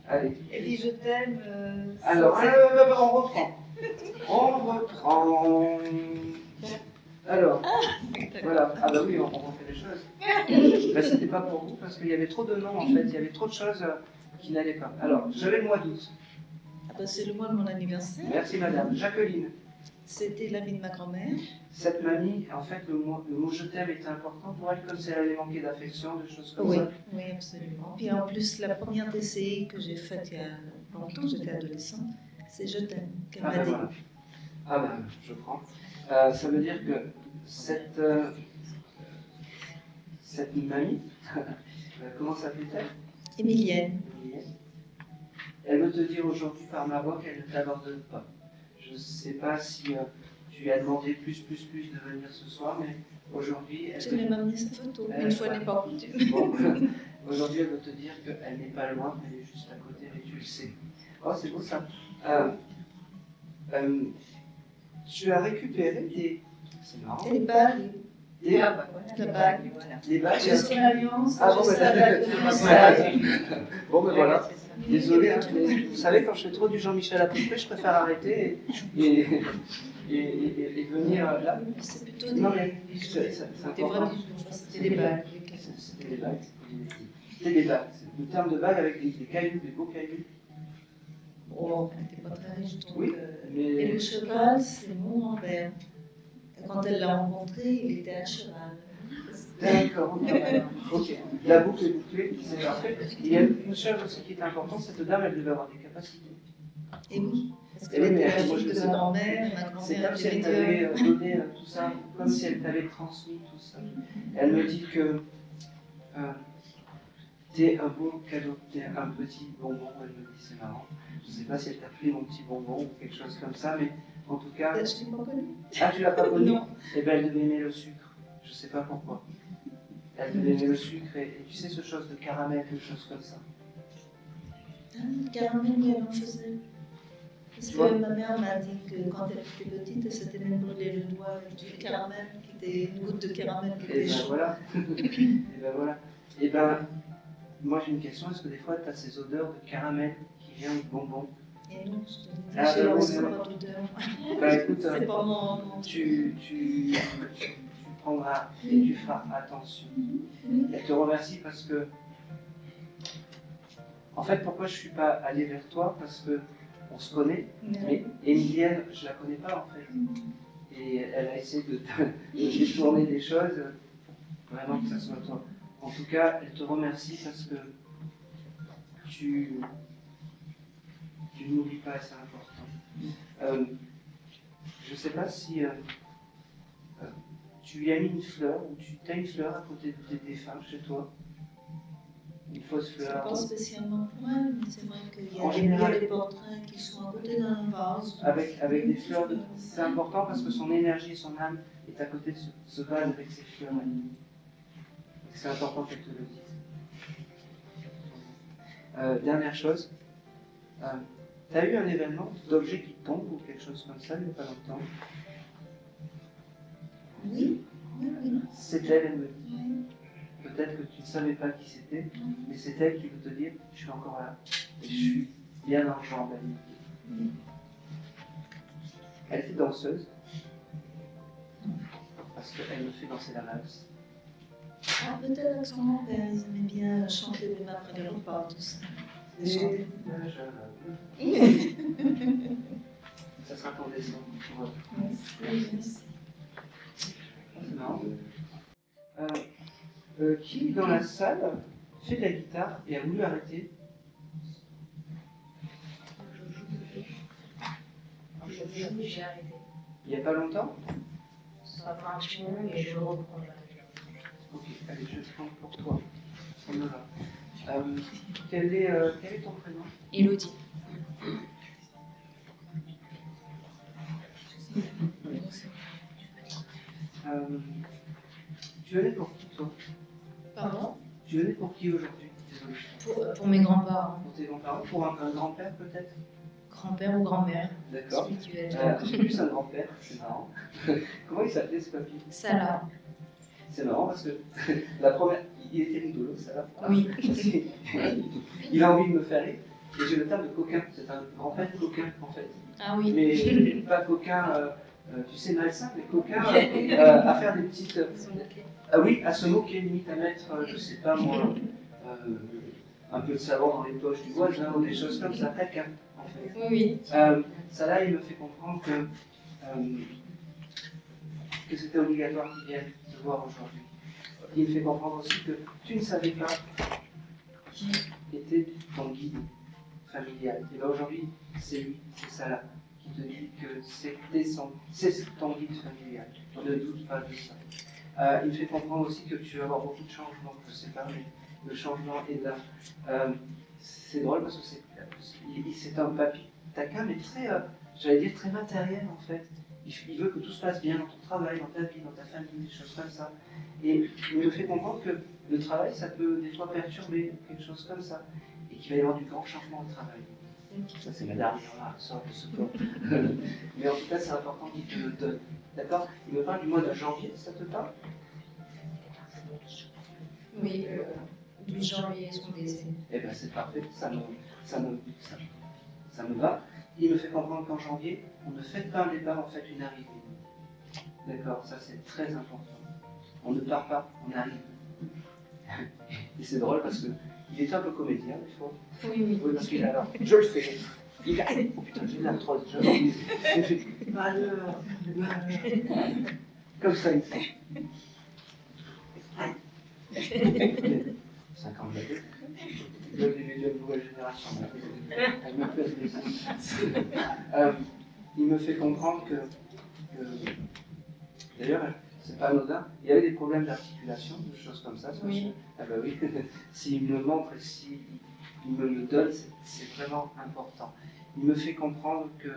Allez. Et puis je t'aime. Alors, c'est- on reprend. On reprend. Alors, voilà. Ah bah oui, on refait les choses. Bah, c'était pas pour vous parce qu'il y avait trop de noms en fait, il y avait trop de choses qui n'allaient pas. Alors, j'avais le mois d'août. Ah bah, c'est le mois de mon anniversaire. Merci madame. Jacqueline, C'était la vie de ma grand-mère. cette mamie, en fait, le mot je t'aime était important pour elle, comme si elle avait manqué d'affection, de choses comme Oui, ça. oui, absolument. Puis en plus, la première DCI que j'ai faite il y a longtemps, j'étais adolescente, c'est Je t'aime, qu'elle Ah m'a ben dit. voilà. Ah ben, je prends. Ça veut dire que cette mamie, comment s'appelle-t-elle? Émilienne. Elle veut te dire aujourd'hui par ma voix qu'elle ne t'abandonne pas. Je ne sais pas si tu lui as demandé plus de venir ce soir, mais aujourd'hui, elle J'ai te... même amené sa photo, une fois n'est pas coutume. Bon, aujourd'hui, elle veut te dire qu'elle n'est pas loin, elle est juste à côté, mais tu le sais. Oh, c'est beau ça. Tu as récupéré des... C'est marrant. Et les bagues. Des, Ah bah voilà, la bague, voilà. des bagues. J'ai son alliance, Ah bon, j'ai sa ben, bague de fiançailles. bon, ben voilà. C'est ça. Désolé, hein, mais vous savez, quand je fais trop du Jean-Michel à peu près, je préfère arrêter et venir là. C'est plutôt Non, des... mais c'est C'était important. vraiment... C'était des bagues. C'était des bagues. C'était des bagues. Le terme de bague avec des cailloux, des beaux cailloux. Bon, elle n'était pas très riche, donc... Oui, Et mais. le cheval, c'est mon grand-père. Quand elle l'a rencontré, il était à cheval. D'accord, ok. La boucle est bouclée, c'est parfait. Il y a une chose aussi qui est importante, cette dame, elle devait avoir des capacités. Et oui, parce Eh qu'elle oui, mais était la moi, fille je de sais ma pas. grand-mère, ma C'est grand-mère comme si était elle t'avait médium. donné tout ça, comme si elle t'avait transmis tout ça. Elle me dit que t'es un beau cadeau, t'es un petit bonbon. Elle me dit, c'est marrant. Je sais pas si elle t'a pris mon petit bonbon ou quelque chose comme ça, mais en tout cas. Je ne l'ai pas connue. Ah, tu l'as pas connu? Non. Eh bien, elle devait aimer le sucre. Je sais pas pourquoi. Elle devait aimer le sucre et tu sais, ce chose de caramel, quelque chose comme ça. Ah, le caramel, oui, elle en faisait. Parce Tu vois? que ma mère m'a dit que quand elle était petite, elle s'était même brûlé le doigt avec du caramel, qui était une goutte de caramel qui Et était ben chaude. voilà. Et ben voilà. Et ben, moi j'ai une question, est-ce que des fois tu as ces odeurs de caramel qui viennent du bonbon? Et non, je te dis, Ah, j'ai bah, oui, lancé oui. pas d'odeur. Bah écoute, C'est pas mon... tu prendras et tu feras attention. Elle te remercie parce que, en fait, pourquoi je ne suis pas allé vers toi? Parce que on se connaît, mais Émilienne, je la connais pas en fait. Et elle a essayé de détourner des choses, vraiment que ça soit toi. En tout cas, elle te remercie parce que tu n'oublies pas, c'est important. Je ne sais pas si tu lui as mis une fleur ou tu as une fleur à côté de tes défunts chez toi. Une fausse C'est fleur. pas spécialement pour elle, mais c'est vrai qu'il y En a des, général- il y a des portraits qui sont à côté d'un vase. Avec des fleurs, c'est important parce que son énergie et son âme est à côté de ce vase avec ses fleurs. C'est important qu'elle te le dise. Dernière chose, tu as eu un événement d'objet qui tombe ou quelque chose comme ça il n'y a pas longtemps. Oui, oui, oui. C'est elle, elle me dit. Oui. Peut-être que tu ne savais pas qui c'était, mais c'est elle qui veut te dire je suis encore là et je suis bien dans le genre d'amitié. Elle était danseuse parce qu'elle me fait danser la valse. Ah, peut-être avec son grand-père, ils aimaient bien chanter même après les repas, tout ça. Ça sera ton dessin. C'est marrant. Qui dans la salle fait de la guitare et a voulu arrêter? J'ai arrêté. Il n'y a pas longtemps? Ça fait un petit moment, mais je reprends. Ok, allez, je prends pour toi. Ça me va. Quel est ton prénom? Élodie. Tu venais pour qui, toi? Pardon? Tu venais pour qui aujourd'hui? Désolé. Pour mes grands-parents. Pour tes grands-parents? Pour un grand-père, peut-être? Grand-père ou grand-mère. D'accord. Spirituel. J'ai plus un grand-père, c'est marrant. Comment il s'appelait, ce papy? Salah. C'est marrant parce que la première, il était rigolo, ça. Oui. Il a envie de me faire rire. Et j'ai le terme de coquin. C'est un grand-père coquin, en fait. Ah oui. Mais pas coquin, tu sais, malsain, mais coquin à faire des petites. Ah oui, à se moquer, limite à mettre, je sais pas moi, un peu de savon dans les poches du voisin ou des choses comme ça, taquin, en fait. Oui, oui. Ça là, il me fait comprendre que c'était obligatoire qu'il vienne te voir aujourd'hui. Il me fait comprendre aussi que tu ne savais pas qui était ton guide familial. Et bien aujourd'hui, c'est lui, c'est ça là, qui te dit que c'est ton guide familial. Ne doute pas de ça. Il me fait comprendre aussi que tu vas avoir beaucoup de changements, je ne sais pas, mais le changement est là. C'est drôle parce que c'est un papy taquin, mais très, j'allais dire très matériel en fait. Il veut que tout se passe bien dans ton travail, dans ta vie, dans ta famille, des choses comme ça. Et il me fait comprendre que le travail, ça peut des fois perturber, quelque chose comme ça. Et qu'il va y avoir du grand changement au travail. Ça, c'est ma dernière remarque, sort de ce corps. Mais en tout cas, c'est important qu'il te le donne. D'accord? Il me parle du mois de janvier, ça te parle? Oui, 12 janvier, son décès. Eh bien, c'est parfait, ça me va. Il me fait comprendre qu'en janvier, on ne fête pas un départ, on fête une arrivée. D'accord, ça c'est très important. On ne part pas, on arrive. Et c'est drôle parce qu'il est un peu comédien des fois. Oui, oui. Oui, parce qu'il a alors, je le fais. Il a, oh putain, j'ai de l'arthrose, je l'ai fait. Malheur. Comme ça, il fait. 50 bateaux. Je des médias de nouvelle génération. Elle me fait il me fait comprendre que d'ailleurs, c'est pas anodin, il y avait des problèmes d'articulation, des choses comme ça. Oui. Ah bah oui, s'il me le montre et s'il me le donne, c'est vraiment important. Il me fait comprendre que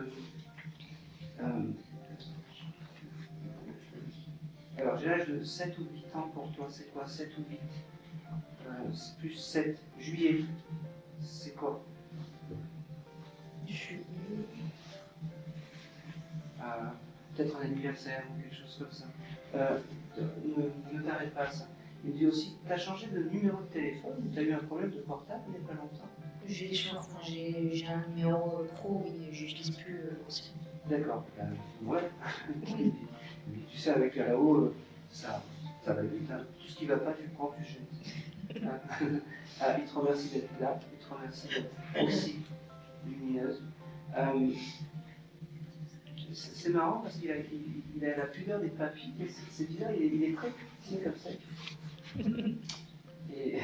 alors j'ai l'âge de 7 ou 8 ans pour toi, c'est quoi 7 ou 8 c'est plus 7. Juillet, c'est quoi? Juillet. Peut-être un anniversaire ou quelque chose comme ça. Ne t'arrête pas à ça. Il me dit aussi, tu as changé de numéro de téléphone, tu as eu un problème de portable il n'y a pas longtemps. J'ai un numéro pro, oui, je n'utilise plus l'ancien. D'accord. Ouais. Tu sais, avec là-haut, ça va vite. Hein. Tout ce qui ne va pas, tu le prends, tu jettes. Il te remercie d'être là, il te remercie d'être aussi lumineuse. C'est marrant parce qu'il a la pudeur des papilles, c'est bizarre, il est très petit comme ça. Et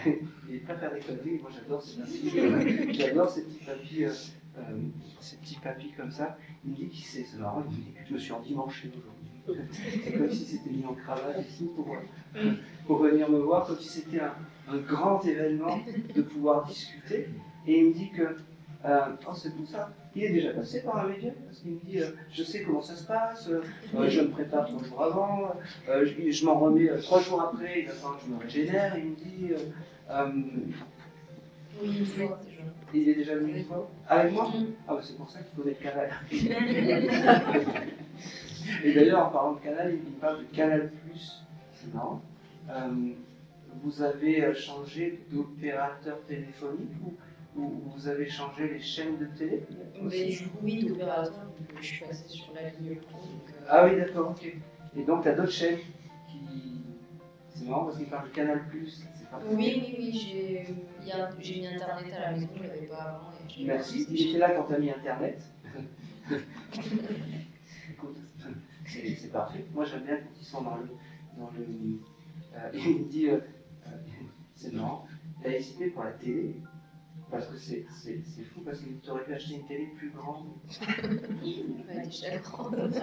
il est pas faire des conneries, moi j'adore ces papilles, j'adore ces petits papilles comme ça. Il me dit qui c'est marrant, il me dit que je me suis endimanché aujourd'hui. C'est comme si c'était mis en cravate ici pour venir me voir, comme si c'était un grand événement de pouvoir discuter. Et il me dit que, oh c'est tout ça, il est déjà passé par un médium, parce qu'il me dit, je sais comment ça se passe, je me prépare 3 jours avant, je m'en remets 3 jours après, il va falloir que je me régénère, il me dit... Oui, une fois déjà. Il est déjà venu une fois? Avec moi? Ah bah c'est pour ça qu'il connaît le canal. Et d'ailleurs, en parlant de canal, il parle de Canal+, c'est marrant. Vous avez changé d'opérateur téléphonique ou vous avez changé les chaînes de télé? Mais du coup, oui, d'opérateur, je suis passée sur la ligne pro. Ah oui, d'accord, ok. Et donc, tu as d'autres chaînes qui... C'est marrant parce qu'il parle de Canal+. C'est pas Oui, j'ai mis Internet à la maison, je ne l'avais pas avant. Merci, il était là quand tu as mis Internet. Écoute, c'est parfait. Moi j'aime bien quand ils sont dans le il me dit, c'est marrant, t'as hésité pour la télé, parce que c'est fou, parce que tu aurais pu acheter une télé plus grande. Ouais, déjà grande.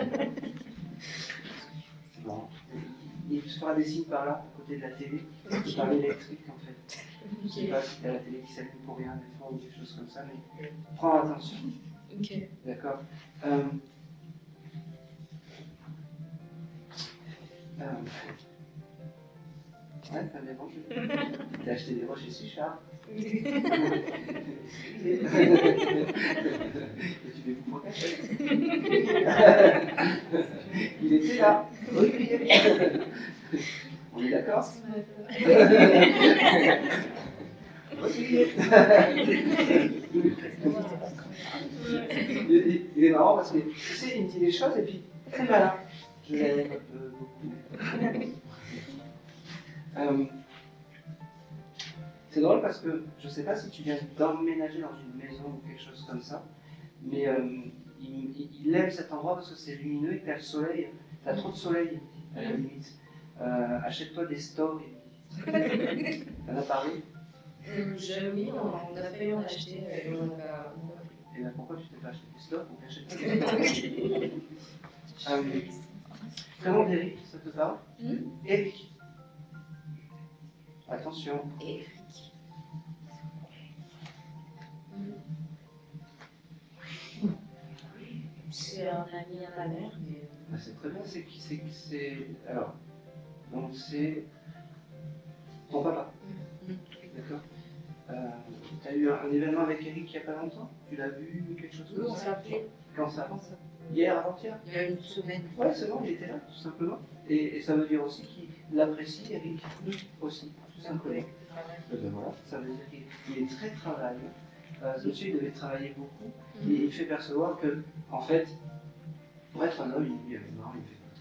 C'est marrant. Il se fera des signes par là, à côté de la télé, c'est par l'électrique en fait. Je ne sais pas si tu as la télé qui s'allume pour rien, des fois, ou des choses comme ça, mais prends attention. Ok. D'accord. Ouais, t'as bien mangé. T'as acheté des roches ici, Charles. Et tu fais pour cacher. Il était là. Olivier. On est d'accord? Olivier. Il est marrant parce que tu sais, il me dit des choses et puis très malin. Je l'aime beaucoup. C'est drôle parce que je ne sais pas si tu viens d'emménager dans une maison ou quelque chose comme ça, mais il aime cet endroit parce que c'est lumineux et que tu as le soleil, tu as trop de soleil à la limite. Achète-toi des stores. T'en as parlé? Oui, on a failli en acheter, mais on n'a pas. Et bien pourquoi tu t'es pas acheté des stores ou t'achètes des stores? Comment Eric, ça te parle? Eric. Attention. Eric. C'est un ami à ma mère, mais. Ah, c'est très bien, c'est qui c'est. Alors, donc c'est ton papa. D'accord. Tu as eu un événement avec Eric il n'y a pas longtemps? Tu l'as vu, quelque chose comme ça? On s'est appelé. Quand ça? Hier, avant-hier? Il y a une semaine. Ouais, c'est bon, il était là, tout simplement. Et ça veut dire aussi qu'il apprécie Eric aussi, tout simplement. Et ben voilà, ça veut dire qu'il est très travaillant. Ce monsieur, il devait travailler beaucoup. Et il fait percevoir que, en fait, pour être un homme, il dit, non,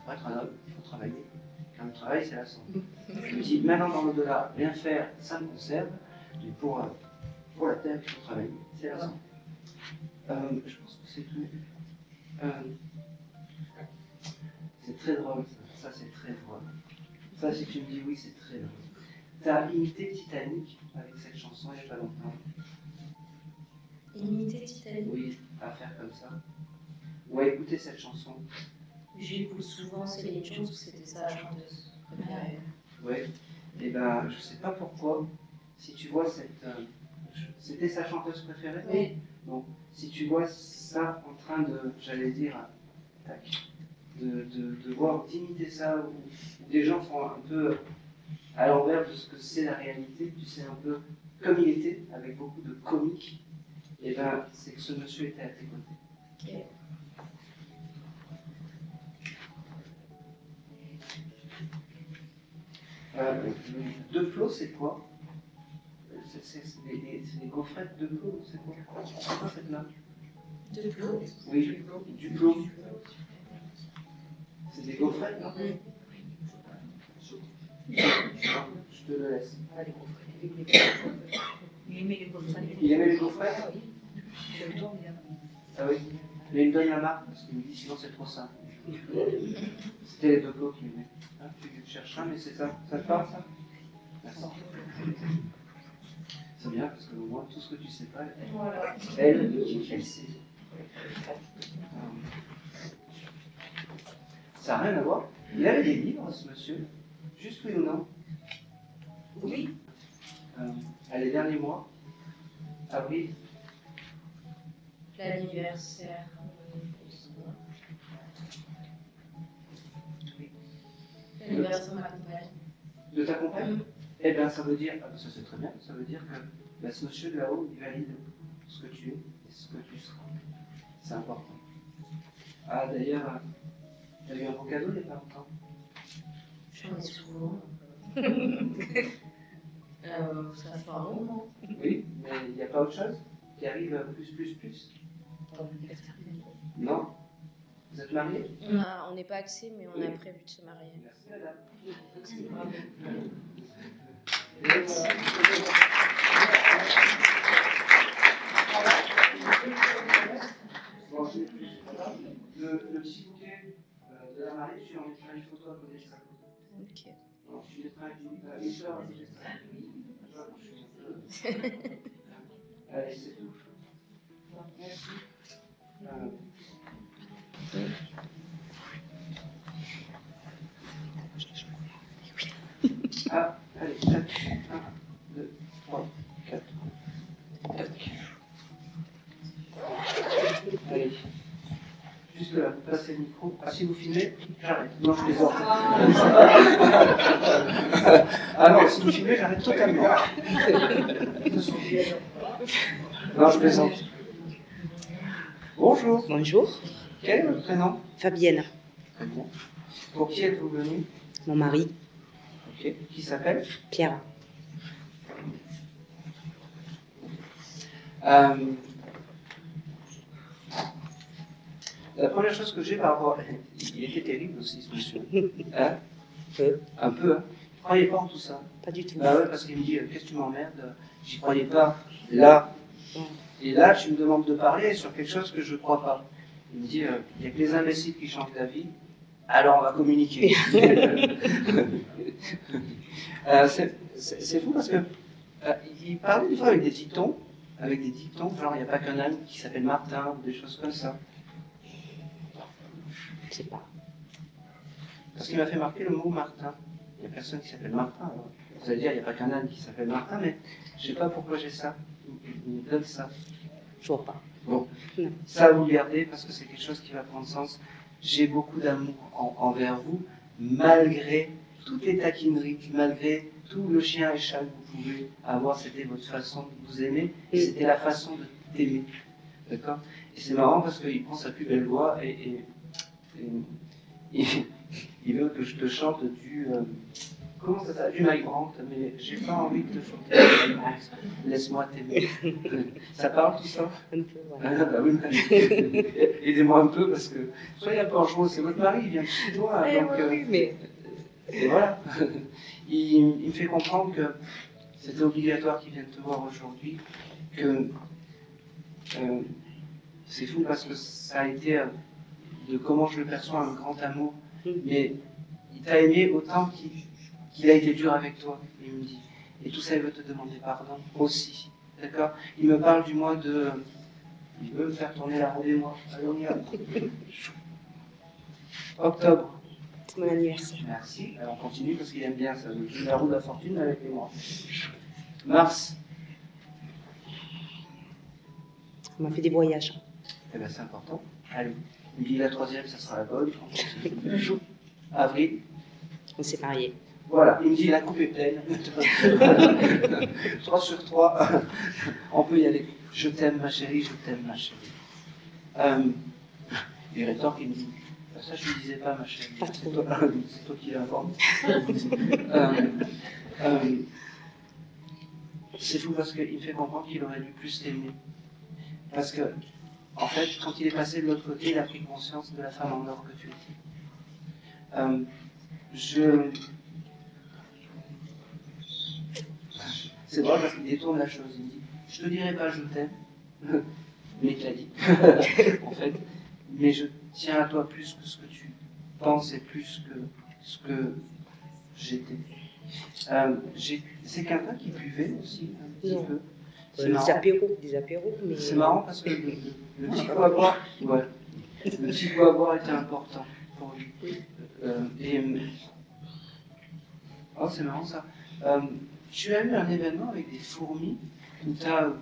pour être un homme, il faut travailler. Quand le travail, c'est la santé. Il dit, maintenant dans l'au-delà, rien faire, ça me concerne. Mais pour la terre, il faut travailler, c'est la santé. Je pense que c'est tout. C'est très drôle, ça c'est très drôle. Ça, si tu me dis oui, c'est très drôle. Tu as imité Titanic avec cette chanson il n'y a pas longtemps. Imiter Titanic? Oui, à faire comme ça. Ou à écouter cette chanson. J'écoute souvent Céline Dion parce que c'était sa chanteuse préférée. Oui. Et ben, je sais pas pourquoi. Si tu vois cette. C'était sa chanteuse préférée? Oui. Donc, si tu vois ça en train de, j'allais dire, tac, de voir, d'imiter ça, où des gens font un peu à l'envers de ce que c'est la réalité, tu sais, un peu comme il était, avec beaucoup de comique, et ben, c'est que ce monsieur était à tes côtés. Okay. De Plot, c'est quoi? C'est des gaufrettes de Plot, c'est quoi? C'est quoi cette marque? De Plot? Oui, du Plot. C'est des gaufrettes, non? Je te le laisse. Il aimait les gaufrettes. Il aimait les gaufrettes? Ah oui. Mais il me donne la marque parce qu'il me dit sinon c'est trop simple. C'était les deux Plots qu'il aimait. Hein, tu chercheras, mais c'est ça. Ça te parle, ça? Merci. C'est bien parce que au moins tout ce que tu sais pas, elle sait. Ça n'a rien à voir. Il avait des livres, ce monsieur. Juste oui ou non? Oui. Les derniers mois, avril. L'anniversaire. L'anniversaire de ma compagne. De ta compagne? Eh bien, ça veut dire, ça c'est très bien, ça veut dire que ce monsieur de là-haut, il valide ce que tu es et ce que tu seras. C'est important. Ah, d'ailleurs, tu as eu un beau cadeau il n'y a pas longtemps? J'en ai souvent. Ça fait un moment. Oui, mais il n'y a pas autre chose qui arrive plus? Non? Vous êtes mariés? On n'est pas axé, mais on a prévu de se marier. Merci, madame. Le petit bouquet de la mariée, tu en mettras une photo à côté de ça. Ok. Alors, tu mettras une fleur à côté de ça. Allez, c'est tout. Merci. Ah, allez, 1, 2, 3, 4. Allez. Juste là, vous passez le micro. Ah, si vous filmez, j'arrête. Non, je plaisante. Ah non, si vous filmez, j'arrête totalement. Non, je plaisante. Bonjour. Bonjour, Quel est votre prénom? Fabienne, Très bien. Pour qui êtes-vous venu? mon mari, Ok. Qui s'appelle? Pierre. La première chose que j'ai par rapport... Il était terrible aussi, ce monsieur. Hein? Peu. Un peu, hein? Je croyais pas en tout ça. Pas du tout. Bah ouais, parce qu'il me dit, qu'est-ce que tu m'emmerdes? J'y croyais pas. Là. Et là, tu me demandes de parler sur quelque chose que je ne crois pas. Il me dit, il n'y a que les imbéciles qui changent d'avis. Alors on va communiquer. C'est fou parce que il parlait des fois avec des dictons, genre il n'y a pas qu'un âne qui s'appelle Martin ou des choses comme ça. Je sais pas. Parce qu'il m'a fait marquer le mot Martin. Il n'y a personne qui s'appelle Martin. Alors. Vous allez dire, il n'y a pas qu'un âne qui s'appelle Martin, mais je ne sais pas pourquoi j'ai ça. Il me donne ça. Je vois pas. Bon, Non. ça vous le gardez parce que c'est quelque chose qui va prendre sens. J'ai beaucoup d'amour envers vous, malgré toutes les taquineries, malgré tout le chien et chat que vous pouvez avoir. C'était votre façon de vous aimer, et c'était la façon de t'aimer. D'accord? Et c'est marrant parce qu'il prend sa plus belle voix et il veut que je te chante du... comment ça s'appelle? Du Mike Brandt, mais j'ai pas envie de te chanter du Mike Brandt. Laisse-moi t'aimer. Ça parle tout ça? Un peu, ouais. Ah, bah oui, aidez-moi un peu parce que soyez un peu enjoué, c'est votre mari, il vient de chez toi. Donc, oui, mais... Et voilà. Il me fait comprendre que c'était obligatoire qu'il vienne te voir aujourd'hui, que c'est fou parce que ça a été de comment je le perçois un grand amour, mais il t'a aimé autant qu'il a été dur avec toi, il me dit. Et tout ça, il veut te demander pardon aussi. D'accord? Il me parle du mois de... Il veut me faire tourner la roue des mois. Allez, on y va. Octobre. C'est mon anniversaire. Merci. Alors on continue parce qu'il aime bien ça. La roue de la fortune avec les mois. Mars. On m'a fait des voyages. Eh bien c'est important. Allez. Il me dit la troisième, ça sera la bonne. On continue. Avril. On s'est mariés. Voilà, il me dit la coupe est pleine. 3 sur 3, on peut y aller. Je t'aime ma chérie, je t'aime ma chérie. Il rétorque, il me dit, ça je ne disais pas ma chérie, c'est toi qui l'inventes. C'est fou parce qu'il me fait comprendre qu'il aurait dû plus t'aimer. Parce que, en fait, quand il est passé de l'autre côté, il a pris conscience de la femme en or que tu étais. C'est drôle parce qu'il détourne la chose. Il me dit, je te dirai pas je t'aime, mais il te l'a dit, en fait, mais je tiens à toi plus que ce que tu penses et plus que ce que j'étais. C'est quelqu'un qui buvait aussi un petit peu. Des apéros, mais... C'est marrant parce que le petit coup à boire, ouais, le petit coup à boire était important pour lui. Oh, c'est marrant ça. Tu as eu un événement avec des fourmis où tu as,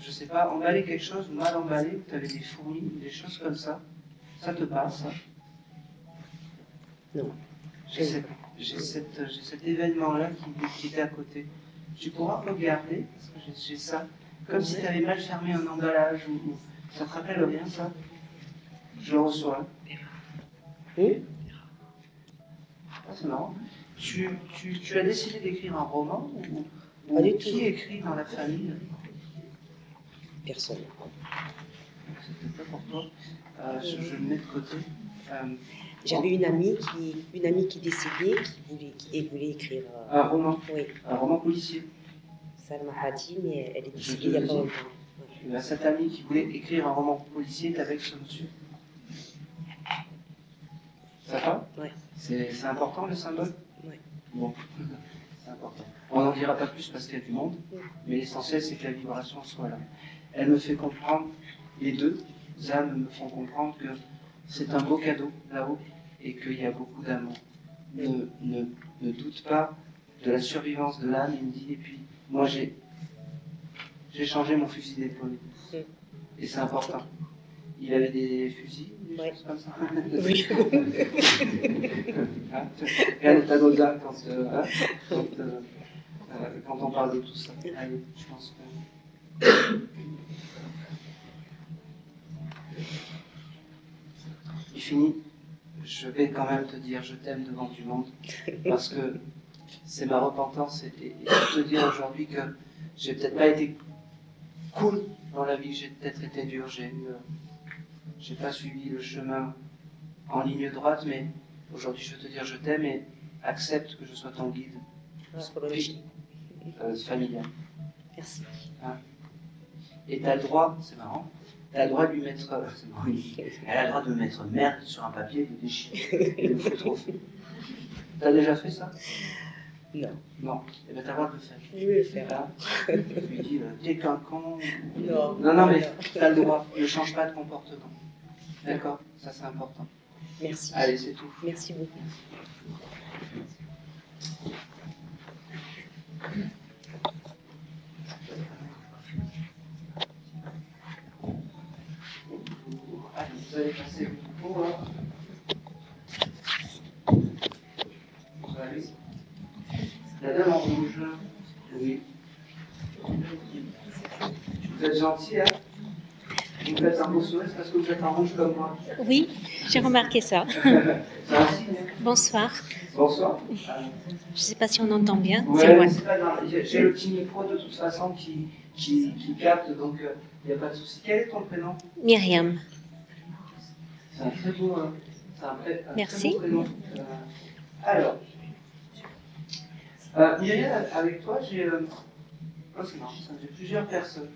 je sais pas, emballé quelque chose, mal emballé, où tu avais des fourmis, des choses comme ça. Ça te parle, ça? Non. J'ai cet événement-là qui était à côté. Tu pourras regarder, parce que j'ai ça, comme si tu avais mal fermé un emballage, ou ça te rappelle rien, ça? Je le reçois. Oui? Ah, c'est marrant. Tu as décidé d'écrire un roman ou Pas du qui tout. écrit dans la famille? Personne. C'était pas pour toi. Je le mets de côté. J'avais une amie qui est décédée qui voulait écrire. Un roman. Oui. Un roman policier. Ça ne m'a pas dit, mais elle est décédée il n'y a pas longtemps. Il y a cette amie qui voulait écrire un roman policier avec ce monsieur. Ça va? Oui. C'est important le symbole? Oui. Bon, c'est important. On n'en dira pas plus parce qu'il y a du monde, mais l'essentiel c'est que la vibration soit là. Elle me fait comprendre, les deux âmes me font comprendre que c'est un beau cadeau là-haut et qu'il y a beaucoup d'amour. Ne doute pas de la survivance de l'âme, il me dit, et puis moi j'ai changé mon fusil d'épaule. Et c'est important. Il avait des fusils, des choses comme ça. Oui. Rien n'est anodin quand on parle de tout ça. Allez, je pense que... Il finit. Je vais quand même te dire je t'aime devant du monde parce que c'est ma repentance et te dire aujourd'hui que j'ai peut-être pas été cool dans la vie, j'ai peut-être été dur, j'ai pas suivi le chemin en ligne droite, mais aujourd'hui je veux te dire je t'aime et accepte que je sois ton guide familial. Merci. Hein? Et tu as le droit, c'est marrant, tu as le droit de lui mettre, elle a le droit de mettre merde sur un papier et de déchirer, et de foutre trop. T'as déjà fait ça? Non. Non. Eh bien, t'as le droit de le faire. Je vais le faire. Hein? Tu lui dis, t'es qu'un con. Non. Non, mais t'as le droit. Ne change pas de comportement. D'accord? Ça, c'est important. Merci. Allez, c'est tout. Merci beaucoup. Allez, vous allez passer au pouvoir. Allez. La dame en rouge. Oui. Vous êtes gentil, hein? Vous faites un beau sourire parce que vous êtes en rouge comme moi. Oui, j'ai remarqué ça. C'est un signe. Bonsoir. Bonsoir. Je ne sais pas si on entend bien. Ouais, C'est moi. c'est pas grave. J'ai le petit micro de toute façon qui capte, donc il n'y a pas de souci. Quel est ton prénom? Myriam. C'est un très beau, Merci. Très beau prénom. Alors, Myriam, avec toi, j'ai... Oh, c'est marrant, ça fait plusieurs personnes.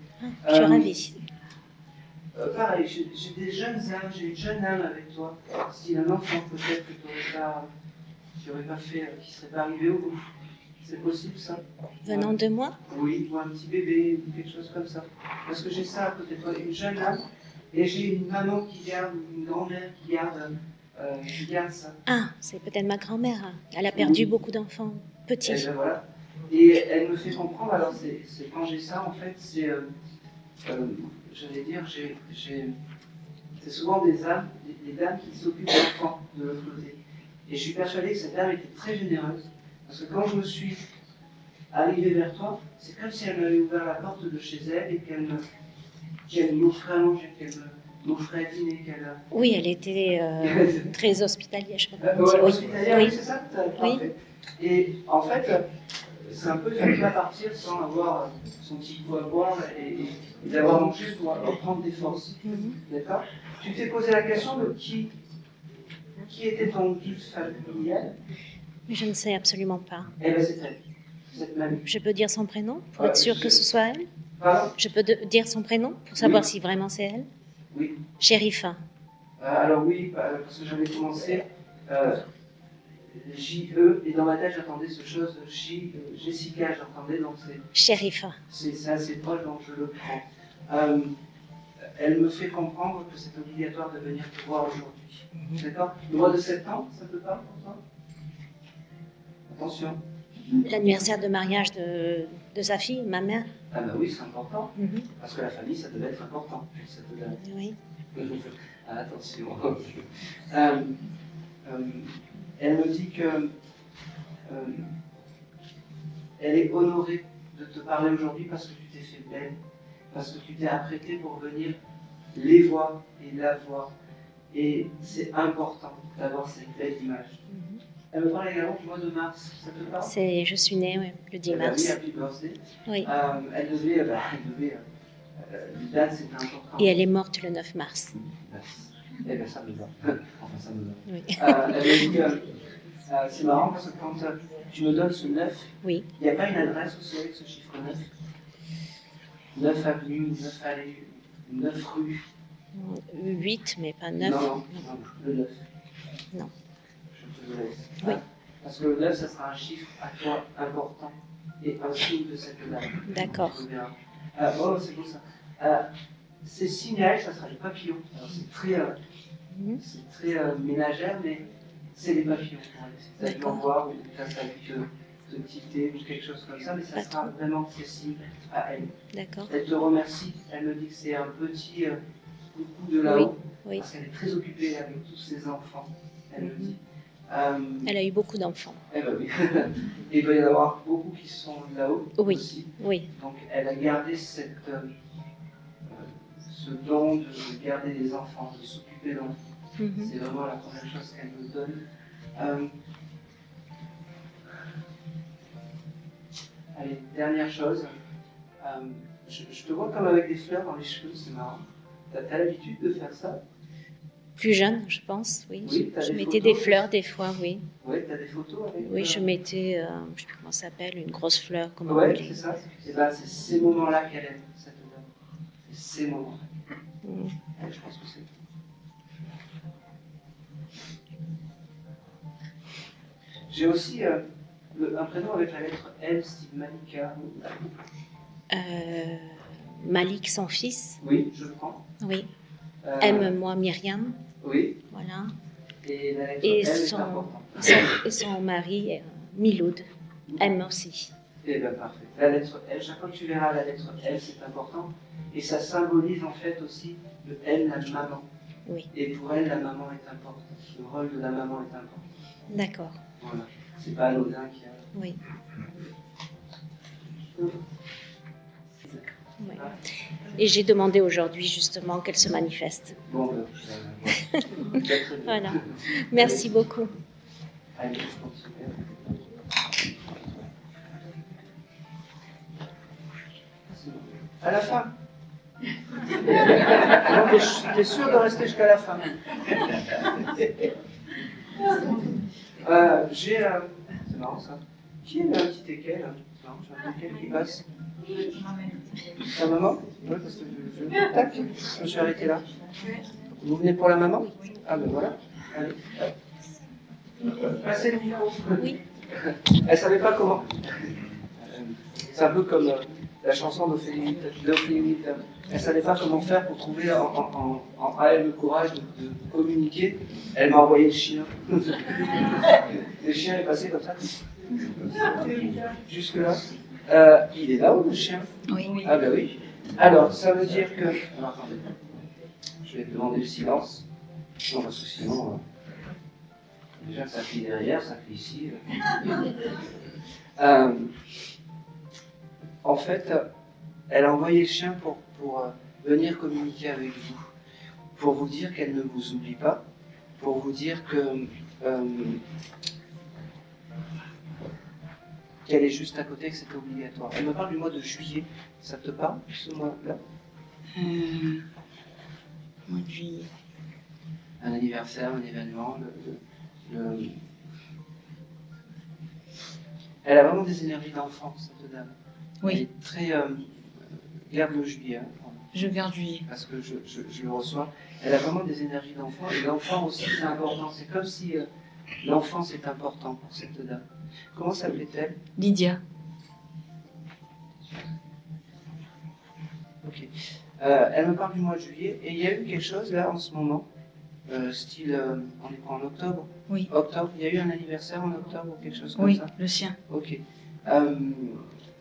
Je suis ravie. Pareil, j'ai des jeunes âmes, j'ai une jeune âme avec toi. Si un enfant peut-être que tu n'aurais pas fait, qui ne serait pas arrivé au bout. C'est possible ça? Venant de moi? Oui, ou un petit bébé, ou quelque chose comme ça. Parce que j'ai ça à côté de toi, une jeune âme, et j'ai une maman qui garde, ou une grand-mère qui garde ça. Ah, c'est peut-être ma grand-mère. Elle a perdu beaucoup d'enfants petits. Et ben voilà. Et elle me fait comprendre, alors c'est quand j'ai ça, en fait, c'est... j'allais dire, c'est souvent des âmes, des dames qui s'occupent d'enfants de l'autre côté. Et je suis persuadé que cette dame était très généreuse, parce que quand je me suis arrivé vers toi, c'est comme si elle m'avait ouvert la porte de chez elle et qu'elle m'offrait à manger, qu'elle m'offrait à dîner, Oui, elle était très hospitalière, je crois. Ouais, hospitalière, Oui. oui, c'est ça, Oui. fait. Et en fait, c'est un peu, il ne faut pas partir sans avoir son petit coup à boire et d'avoir mangé pour reprendre des forces. D'accord? Tu t'es posé la question de qui était ton guide familial? Mais je ne sais absolument pas. Eh bien, c'est elle, cette mamie. Je peux dire son prénom pour être sûre que ce soit elle? Pardon? Je peux dire son prénom pour savoir Oui. si vraiment c'est elle? Oui. Sherifa. Alors oui, parce que j'avais commencé J-E, et dans ma tête j'attendais ce chose Jessica, j'entendais, donc Sherifa. c'est assez proche, donc je le prends. Elle me fait comprendre que c'est obligatoire de venir te voir aujourd'hui. D'accord? Le mois de septembre, ça te parle pour toi? Attention. L'anniversaire de mariage de sa fille, ma mère. Ah bah oui, c'est important. Parce que la famille, ça devait être important. Ça devait... Oui. Attention. Elle me dit que elle est honorée de te parler aujourd'hui parce que tu t'es fait belle, parce que tu t'es apprêtée pour venir les voir et la voir. Et c'est important d'avoir cette belle image. Elle me parle également du mois de mars. Ça te parle? Je suis née, oui, le 10 mars. Oui, happy birthday. Oui. Elle devait, date, c'était important. Et elle est morte le 9 mars. Eh bien, ça me va. Enfin, ça me va. Oui. Elle m'a dit, c'est marrant parce que quand tu me donnes ce 9, Oui. il n'y a pas une adresse aussi avec ce chiffre 9. 9 avenues, 9 allées, 9 rues. 8, mais pas 9. Non, le 9. Non. Je te le laisse. Oui. Parce que le 9, ça sera un chiffre à toi important et un signe de cette dame. D'accord. Oh, c'est beau ça. Ces signes-là, ça sera les papillons. Alors, c'est très ménagère, mais c'est les papillons. Tu as dû en voir, ou tu as salué de quitter, ou quelque chose comme ça, mais ça sera vraiment ces signes à elle. D'accord. Elle te remercie. Elle me dit que c'est un petit coucou de là-haut. Oui. Parce qu'elle est très occupée avec tous ses enfants. Elle me dit. Elle a eu beaucoup d'enfants. Eh ben oui. Et il doit y en avoir beaucoup qui sont là-haut aussi. Oui. Donc elle a gardé ce don de garder les enfants, de s'occuper d'enfants. C'est vraiment la première chose qu'elle nous donne. Allez, dernière chose. Je te vois comme avec des fleurs dans les cheveux, c'est marrant. T'as l'habitude de faire ça? Plus jeune, je pense, oui. Oui, je mettais des fleurs des fois, oui. Oui, tu as des photos avec? Oui, je mettais, je ne sais plus comment ça s'appelle, une grosse fleur. Oui, c'est ça. Et ben, c'est ces moments-là qu'elle aime, cette dame. C'est ces moments. Je pense que c'est. J'ai aussi un prénom avec la lettre M, style Malika. Malik, son fils. Oui, je prends. Oui. M, moi, Myriam. Oui. Voilà. Et la lettre M est importante. Et son mari, Miloud. M aussi. Eh bien, parfait. La lettre L, chaque fois que tu verras la lettre L, c'est important. Et ça symbolise en fait aussi le L, la maman. Oui. Et pour elle, la maman est importante. Le rôle de la maman est important. D'accord. Voilà. C'est pas anodin qui a. Oui. Oui. Et j'ai demandé aujourd'hui justement qu'elle se manifeste. Bon, voilà. Merci beaucoup. Allez, à la fin. T'es sûr de rester jusqu'à la fin? C'est marrant ça. Qui a un petit équel? Non, j'ai un équel qui passe. Ta maman? Oui, parce que tac, je me suis arrêté là. Vous venez pour la maman? Ah ben voilà. Allez. Passez le micro. Oui. Elle savait pas comment. C'est un peu comme la chanson d'Ophélie Winter. Elle ne savait pas comment faire pour trouver en elle le courage de communiquer. Elle m'a envoyé le chien. Le chien est passé comme ça. Jusque là. Il est là-haut le chien? Oui. Ah ben oui. Alors, ça veut dire que... Alors, attendez. Je vais demander le silence. Non, parce que sinon... déjà, ça crie derrière, ça crie ici. En fait, elle a envoyé le chien pour venir communiquer avec vous, pour vous dire qu'elle ne vous oublie pas, pour vous dire que qu'elle est juste à côté, que c'est obligatoire. Elle me parle du mois de juillet. Ça te parle, ce mois-là? Mois de juillet. Un anniversaire, un événement, Elle a vraiment des énergies d'enfant, cette dame. Oui. Elle est très... garde le juillet. Hein, je garde juillet. Parce que je le reçois. Elle a vraiment des énergies d'enfant. Et l'enfant aussi, c'est important. C'est comme si l'enfance est important pour cette dame. Comment s'appelait-elle? Lydia. Ok. Elle me parle du mois de juillet. Et il y a eu quelque chose là en ce moment. Style, on est quoi, en octobre? Oui. Octobre, il y a eu un anniversaire en octobre ou quelque chose comme ça? Oui, le sien. Ok.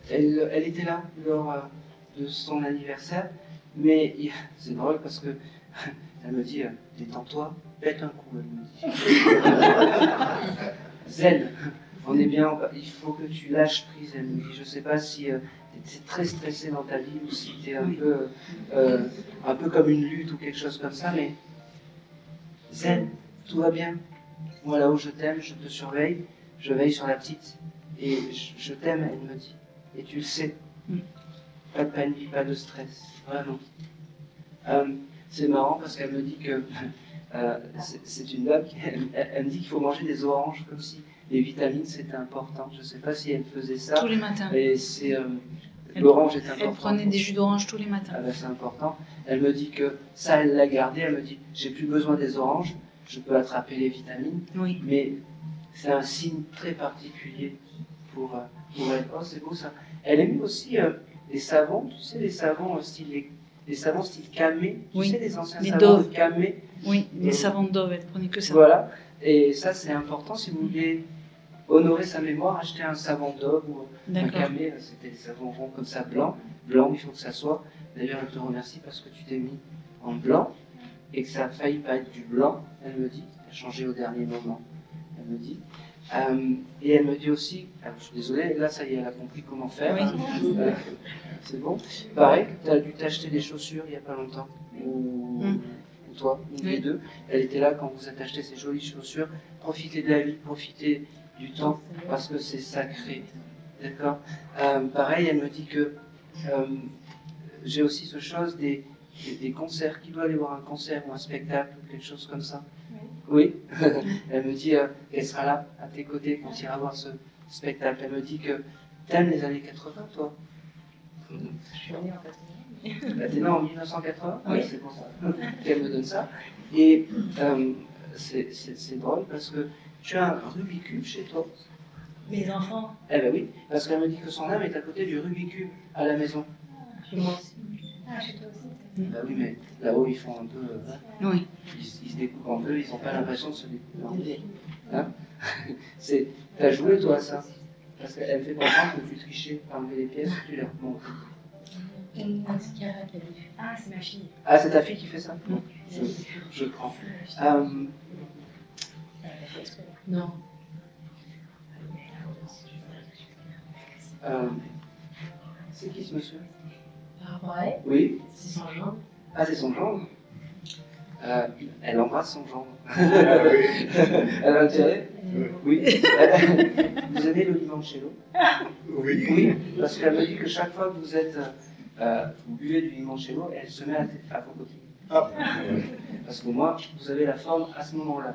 Elle était là lors de son anniversaire, mais c'est drôle parce que elle me dit détends-toi, pète un coup, elle me dit. Zen, on est bien, il faut que tu lâches prise, elle me dit. Je sais pas si tu es très stressé dans ta vie ou si tu es un peu comme une lutte ou quelque chose comme ça, mais zen, tout va bien. Moi là-haut je t'aime, je te surveille, je veille sur la petite et je t'aime, elle me dit. Et tu le sais. Pas de panique, pas de stress, vraiment. c'est marrant parce qu'elle me dit que c'est une dame, elle me dit qu'il faut manger des oranges comme si les vitamines c'était important. Je ne sais pas si elle faisait ça. Tous les matins. Et l'orange est important. Elle prenait des jus d'orange tous les matins. Ah ben, c'est important. Elle me dit que ça, elle l'a gardé. Elle me dit, j'ai plus besoin des oranges, je peux attraper les vitamines. Oui. Mais c'est un signe très particulier pour elle. Oh, c'est beau ça. Elle aime aussi les savons, tu sais, les savons style camé. Tu sais, les anciens les savons Dove. de camé. Oui, les savons de Dove, elle prenait que ça. Voilà. Et ça, c'est important si vous voulez honorer sa mémoire, acheter un savon Dove ou un camé. C'était des savons ronds comme ça, blanc. Blanc, il faut que ça soit. D'ailleurs, je te remercie parce que tu t'es mis en blanc et que ça a failli pas être du blanc. Elle me dit, elle a changé au dernier moment. Elle me dit. Et elle me dit aussi, alors je suis désolé, là ça y est, elle a compris comment faire. Oui. C'est bon. Pareil, tu as dû t'acheter des chaussures il n'y a pas longtemps. Ou toi, une des deux. Elle était là quand vous avez acheté ces jolies chaussures. Profitez de la vie, profitez du temps, parce que c'est sacré. D'accord. Pareil, elle me dit que j'ai aussi ce chose des concerts. Qui doit aller voir un concert ou un spectacle ou quelque chose comme ça? Oui. Elle me dit qu'elle sera là à tes côtés quand tu iras voir ce spectacle. Elle me dit que t'aimes les années 80, toi? Je suis née en 80. Bah, t'es née en 1980? Oui. C'est pour ça qu'elle me donne ça. Et c'est drôle parce que tu as un Rubik's Cube chez toi. Mes enfants? Eh ben oui, parce qu'elle me dit que son âme est à côté du Rubik's Cube à la maison. Chez moi aussi. Ah, chez toi aussi? Bah oui, mais là-haut, ils font un peu... Oui. Ils se découpent en deux, ils n'ont pas l'impression de se découper en deux. Hein? T'as joué, toi, à ça? Parce qu'elle fait comprendre que tu trichais, enlever les pièces, tu les remontes. Ah, c'est ma fille. Ah, c'est ta fille qui fait ça? Je crois. Non. C'est qui ce monsieur? Ouais. Oui. C'est son gendre. Ah, c'est son gendre? Elle embrasse son gendre. Elle a intérêt? Oui. Vous aimez le limoncello? Oui. Oui, parce qu'elle me dit que chaque fois que vous êtes, vous buvez du limoncello, elle se met à vos côtés. Ah. Parce que moi, vous avez la forme à ce moment-là.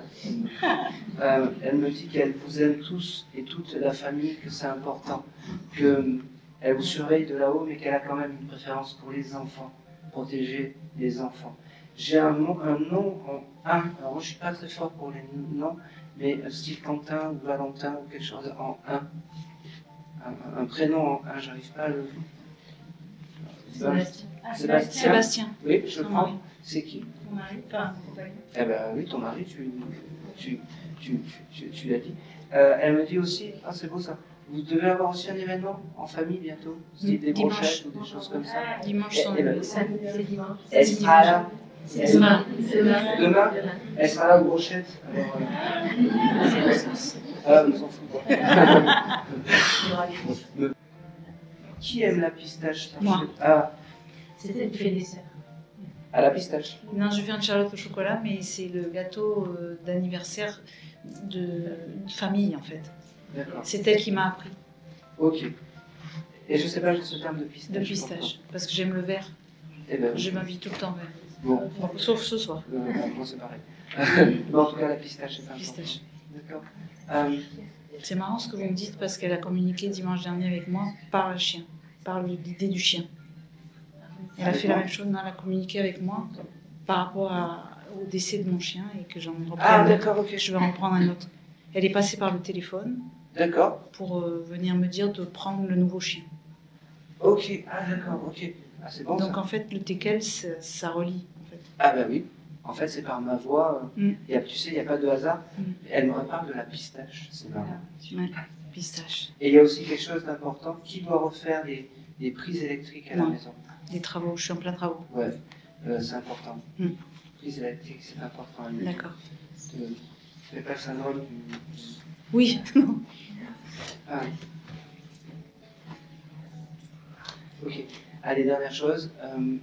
Elle me dit qu'elle vous aime tous et toute la famille, que c'est important, qu'elle vous surveille de là-haut, mais qu'elle a quand même une préférence pour les enfants, protéger les enfants. J'ai un nom en un. Alors moi, je suis pas très fort pour les noms, mais style Quentin ou Valentin ou quelque chose en un. Un prénom en un, j'arrive pas à le... Sébastien. Oui, je le prends. C'est qui? Mon mari. Enfin, mon compagnon. Eh ben oui, ton mari, tu l'as dit. Elle me dit aussi, ah c'est beau ça, vous devez avoir aussi un événement en famille bientôt, style des Dimanche. brochettes ou des choses comme ça. Dimanche, Eh ben, C'est dimanche. elle sera là. C'est demain. Demain, elle sera là aux brochettes. Alors, on s'en fout. Qui aime la pistache? Moi. Ah, C'est celle qui fait des sœurs. à la pistache. Non, je fais une charlotte au chocolat, mais c'est le gâteau d'anniversaire de famille, en fait. D'accord. C'est elle qui m'a appris. Ok. Et je sais pas ce terme de pistache. De pistache, parce que j'aime le vert. Eh ben, Je m'habille tout le temps vert. bon, Sauf ce soir. moi c'est pareil. Mais en tout cas, la pistache, c'est pas important. Pistache. D'accord. C'est marrant ce que vous me dites, parce qu'elle a communiqué dimanche dernier avec moi par le chien, par l'idée du chien. Elle a fait la même chose, elle a communiqué avec moi par rapport au décès de mon chien et que j'en reprenne. Ah, d'accord, ok. Je vais en prendre un autre. Elle est passée par le téléphone D'accord. pour venir me dire de prendre le nouveau chien. Ok. Ah, d'accord, ok. Ah, c'est bon. Donc ça. en fait, le teckel, ça relie. En fait. Ah, bah oui. En fait, c'est par ma voix. Tu sais, il n'y a pas de hasard. Elle me reparle de la pistache. C'est marrant. Ouais, pistache. Et il y a aussi quelque chose d'important. Qui doit refaire des prises électriques à la Ouais. maison? Des travaux, je suis en plein travaux. Ouais, c'est important. Prise électrique, c'est important. D'accord. Les personnels Oui. Ah. Ok. Allez, dernière chose.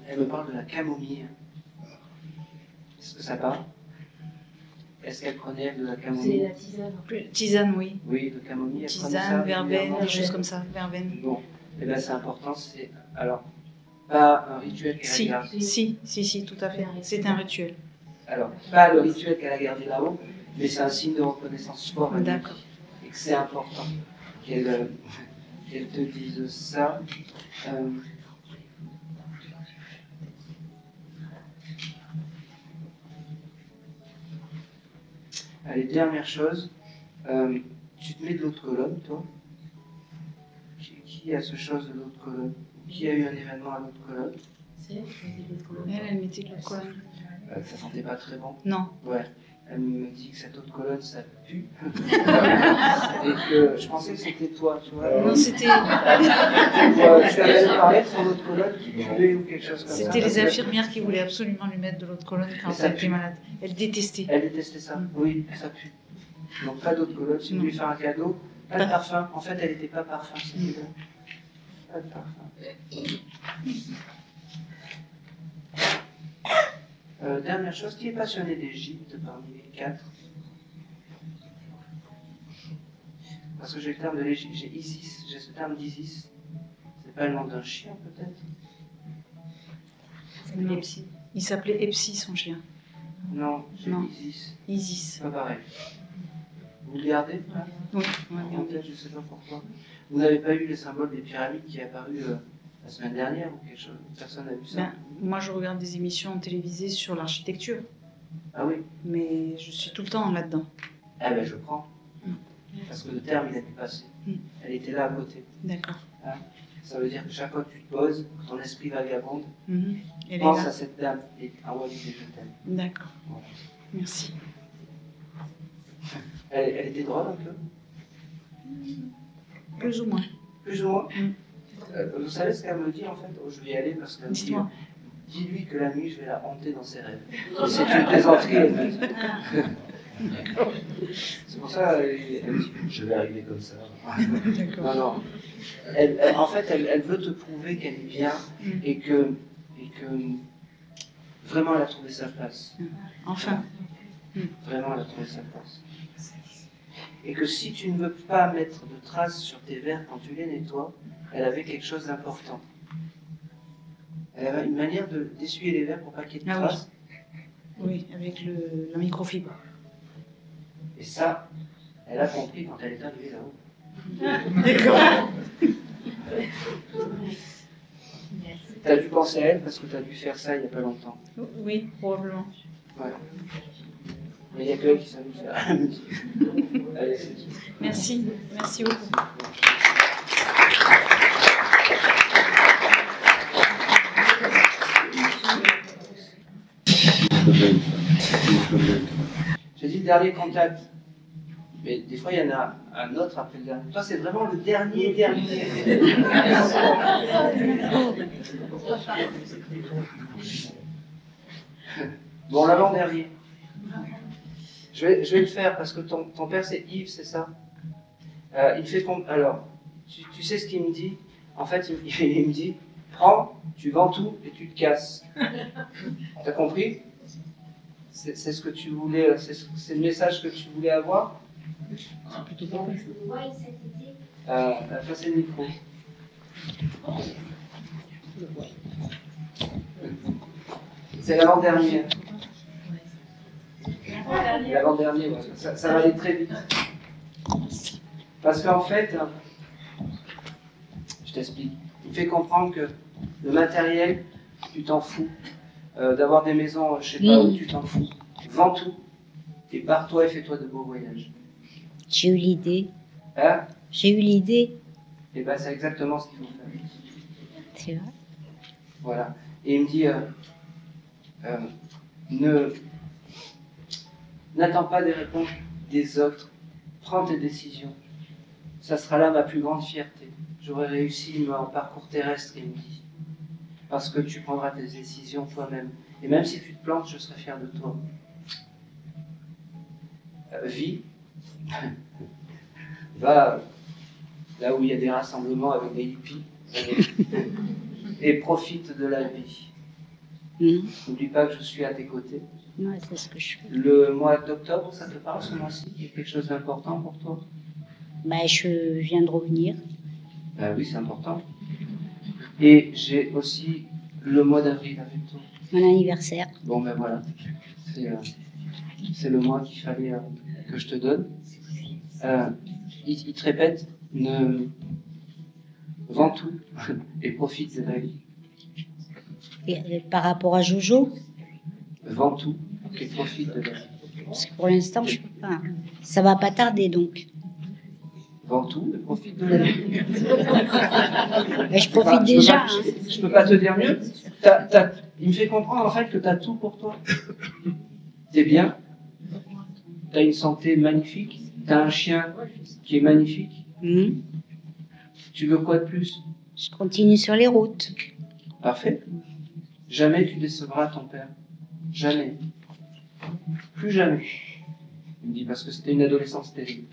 Elle me parle de la camomille. Est-ce que ça parle? Est-ce qu'elle prenait de la C'est camomille? la tisane. Tisane, oui. Oui, de camomille. Elle prenait ça Tisane, verveine, régulièrement. des choses comme ça. Verveine. Bon, et bien c'est important. Alors, Pas un rituel qu'elle a gardé. Si, tout à fait. C'est un rituel. Alors, pas le rituel qu'elle a gardé là-haut, mais c'est un signe de reconnaissance fort. D'accord. Et que c'est important qu'elle te dise ça. Allez, dernière chose. Tu te mets de l'autre colonne, toi? Qui a ce chose de l'autre colonne? Qui a eu un événement à l'autre colonne? C'est elle qui mettait de l'autre colonne. Elle mettait de l'autre colonne. Ça sentait pas très bon? Non. Ouais. Elle me dit que cette autre colonne, ça pue. Et que je pensais que c'était toi, tu vois. Non, c'était... Tu avais parlé de son autre colonne qui puait ou quelque chose comme ça. C'était les infirmières qui voulaient absolument lui mettre de l'autre colonne quand elle était malade. Elle détestait. Elle détestait ça. Oui, ça pue. Donc pas d'autre colonne. Si vous lui faire un cadeau, pas de parfum. En fait, elle n'était pas parfum. C'était bon. Pas de parfum. Dernière chose, qui est passionné d'Égypte parmi les 4? Parce que j'ai le terme de l'Égypte, j'ai Isis, j'ai ce terme d'Isis. C'est pas le nom d'un chien peut-être? Il s'appelait Epsi, son chien. Non, j'ai Isis. Isis. Pas pareil. Vous le gardez? Oui, on va regarder. Je sais pas pourquoi. Vous n'avez pas eu les symboles des pyramides qui est apparu la semaine dernière ou quelque chose? Personne n'a vu ça? Moi, je regarde des émissions télévisées sur l'architecture. Ah oui? Mais je suis tout le temps là-dedans. Eh ben, je prends. Parce que le terme, il a dû passer. Elle était là à côté. D'accord. Hein? Ça veut dire que chaque fois que tu te poses, ton esprit vagabonde, Elle pense est là. à cette dame et en réalité, je t'aime. D'accord. Voilà. Merci. Elle était drôle un peu? Plus ou moins. Plus ou moins? Vous savez ce qu'elle me dit en fait? Oh, je vais y aller parce qu'elle me dit... Dis-lui que la nuit, je vais la hanter dans ses rêves. Et c'est une plaisanterie, elle me dit. C'est pour ça elle me dit, je vais arriver comme ça. Non, non. En fait, elle veut te prouver qu'elle est bien et que vraiment, elle a trouvé sa place. Enfin. Vraiment, elle a trouvé sa place. Et que si tu ne veux pas mettre de traces sur tes verres quand tu les nettoies, elle avait quelque chose d'important. Elle avait une manière d'essuyer les verres pour pas qu'il y ait de traces. Oui, avec la microfibre. Et ça, elle a compris quand elle est arrivée là-haut. D'accord. T'as dû penser à elle parce que t'as dû faire ça il n'y a pas longtemps. Oui, probablement. Ouais. Mais il n'y a que elle qui savait le faire. Allez, c'est tout. Merci. Merci beaucoup. J'ai dit le dernier contact. Mais des fois, il y en a un autre après le dernier. Toi, c'est vraiment le dernier. Bon, l'avant-dernier. Je vais le faire parce que ton père, c'est Yves, c'est ça? Il fait alors, tu sais ce qu'il me dit? En fait, il me dit, prends, tu vends tout et tu te casses. T'as compris? C'est ce que tu voulais, c'est le message que tu voulais avoir? Passez le micro. C'est l'avant-dernier. L'avant-dernier, ouais. Ça va aller très vite. Parce qu'en fait, je t'explique, il fait comprendre que le matériel, tu t'en fous. D'avoir des maisons, je sais pas où, tu t'en fous. Vends tout et pars-toi et fais-toi de beaux voyages. J'ai eu l'idée. Hein? J'ai eu l'idée. Et ben c'est exactement ce qu'il faut faire. C'est vrai. Voilà. Et il me dit, n'attends pas des réponses des autres. Prends tes décisions. Ça sera là ma plus grande fierté. J'aurai réussi mon parcours terrestre, il me dit. Parce que tu prendras tes décisions toi-même. Et même si tu te plantes, je serai fier de toi. Vis. Va là où il y a des rassemblements avec des hippies. Et profite de la vie. N'oublie pas que je suis à tes côtés. Ouais, c'est ce que je fais. Le mois d'octobre, ça te parle ce mois-ci? Il y a quelque chose d'important pour toi? Bah, je viens de revenir. Oui, c'est important. Et j'ai aussi Le mois d'avril avec toi. Mon anniversaire. Bon, ben voilà. C'est le mois qu'il fallait que je te donne. Il te répète, vends tout et profite de la vie. Et, par rapport à Jojo, Vends tout et profite de la vie. parce que pour l'instant, je peux pas. Ça va pas tarder, donc. Vends tout et profite de la vie. Mais je profite déjà. Je peux pas te dire mieux. Il me fait comprendre en fait que tu as tout pour toi. T'es bien. Tu as une santé magnifique. Tu as un chien qui est magnifique. Tu veux quoi de plus? Je continue sur les routes. Parfait. Jamais tu décevras ton père. Jamais. Plus jamais. Il me dit parce que c'était une adolescence terrible.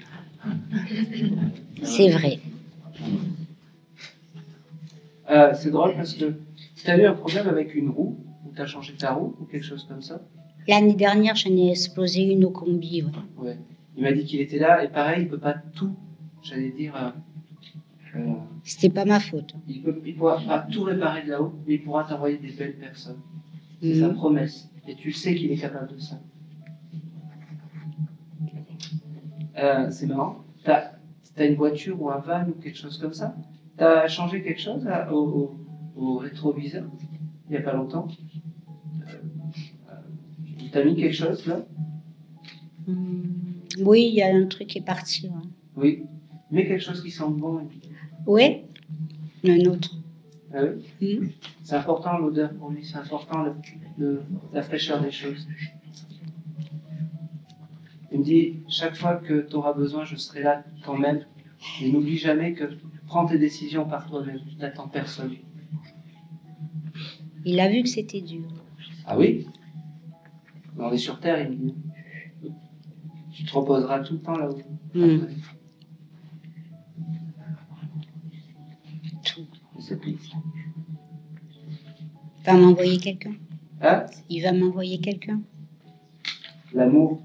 C'est vrai. C'est drôle parce que tu as eu un problème avec une roue, ou tu as changé ta roue, ou quelque chose comme ça. L'année dernière, j'en ai explosé une au combi. Ouais. Ouais. Il m'a dit qu'il était là, et pareil, il peut pas tout, j'allais dire... C'était pas ma faute. Il pourra pas tout réparer de là-haut, mais il pourra t'envoyer des belles personnes. C'est sa promesse. Et tu sais qu'il est capable de ça. C'est marrant. T'as une voiture ou un van ou quelque chose comme ça? T'as changé quelque chose au rétroviseur il n'y a pas longtemps? T'as mis quelque chose là? Oui, il y a un truc qui est parti. Ouais. Oui. Mais quelque chose qui sent bon. Oui, un autre. Ah oui? C'est important l'odeur pour lui, c'est important la fraîcheur des choses. Il me dit, chaque fois que tu auras besoin, je serai là quand même. Et n'oublie jamais que prends tes décisions par toi-même, tu n'attends personne. Il a vu que c'était dur. Ah oui? On est sur Terre, il me dit. Tu te reposeras tout le temps là-haut. C'est triste. Il va m'envoyer quelqu'un. Hein? Il va m'envoyer quelqu'un. L'amour,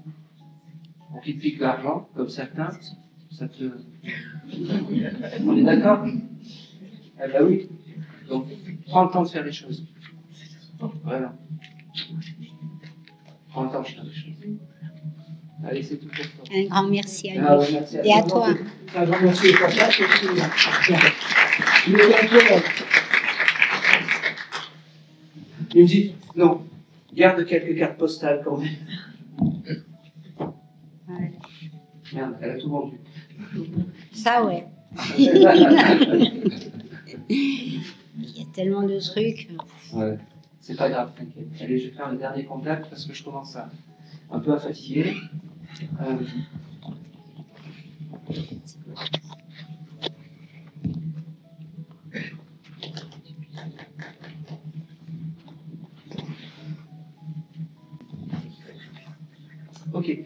on qui pique l'argent, comme certains, ça te... On est d'accord? Eh ben oui. Donc, prends le temps de faire les choses. Vraiment. Prends le temps de faire les choses. Allez, c'est tout pour toi. Un grand merci à lui. Ah, ouais, merci Et à toi. Un grand merci pour ça. Il me dit, non, garde quelques cartes postales quand même. Ouais. Merde, elle a tout vendu. Ça, ouais. Il y a tellement de trucs. Ouais, c'est pas grave, t'inquiète. Allez, je vais faire le dernier contact parce que je commence un peu à fatiguer. Ok.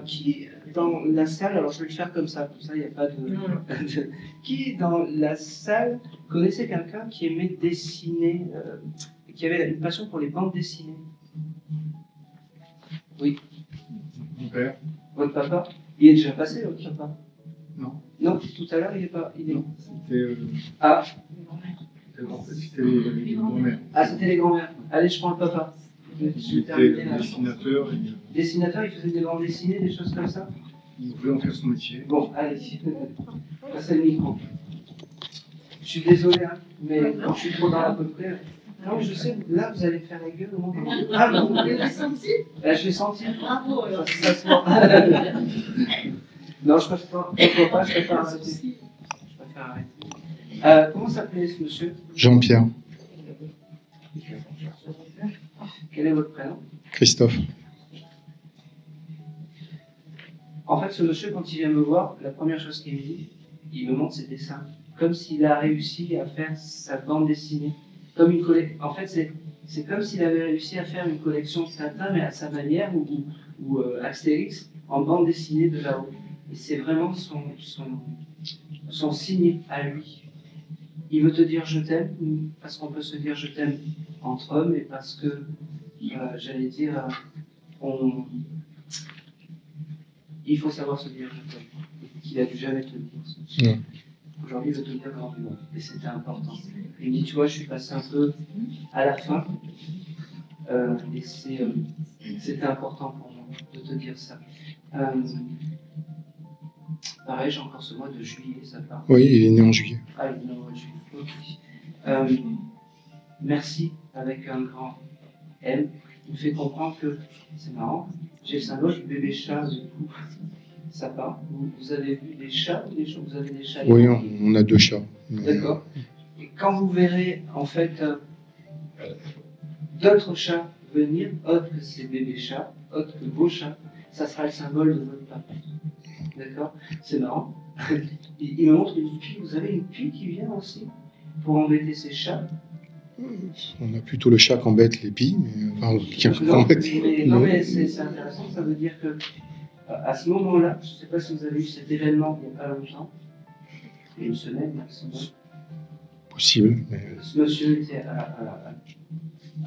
Qui dans la salle, alors je vais le faire comme ça il n'y a pas de... Qui dans la salle connaissait quelqu'un qui aimait dessiner, qui avait une passion pour les bandes dessinées? Oui. Mon père. Votre papa? Il est déjà passé, votre papa? Non. Non, tout à l'heure, il est pas... Non, c'était... Ah. C'était les grands-mères. Ah, c'était les grands-mères. Allez, je prends le papa. C'était dessinateur. Dessinateur, il faisait des bandes dessinées, des choses comme ça? Il voulait en faire son métier. Bon, allez, passez le micro. Je suis désolé, hein, mais quand je suis trop dans la peu près... Non, je sais, là, vous allez me faire la gueule au monde. Ah, bon, vous l'avez senti? Je l'ai senti. Bravo, alors. Ça se voit. Non, je préfère pas, je préfère arrêter. Comment s'appelait ce monsieur? Jean-Pierre. Quel est votre prénom? Christophe. En fait, ce monsieur, quand il vient me voir, la première chose qu'il me dit, il me montre ses dessins. Comme s'il a réussi à faire sa bande dessinée. Comme une collection. En fait, c'est comme s'il avait réussi à faire une collection de Tintin, mais à sa manière, ou Astérix, en bande dessinée de là-haut. Et c'est vraiment son signe à lui. Il veut te dire je t'aime, parce qu'on peut se dire je t'aime entre hommes, et parce que, j'allais dire, il faut savoir se dire je t'aime. Qu'il a dû jamais te le dire. Non. aujourd'hui, je te dire grand du monde. Et c'était important. Il me dit, tu vois, je suis passé un peu à la fin. Et c'était important pour moi de te dire ça. Pareil, j'ai encore ce mois de juillet, ça part. Oui, il est né en juillet. Ah, il est né en juillet. Ok. Merci avec un grand M. Il me fait comprendre que c'est marrant. J'ai le syndrome du bébé chat, du coup, ça part. Vous avez vu des chats ou des chats? Vous avez des chats? Oui, on a 2 chats. D'accord. Et quand vous verrez, en fait, d'autres chats venir, autres que ces bébés chats, autres que vos chats, ça sera le symbole de votre papa. D'accord? C'est marrant. Il me montre une pie. Vous avez une pie qui vient aussi pour embêter ces chats? On a plutôt le chat qui embête les pies, mais non, mais c'est intéressant, ça veut dire que à ce moment-là, je ne sais pas si vous avez eu cet événement il n'y a pas longtemps, il y a une semaine maximum. Possible. Mais... Ce monsieur était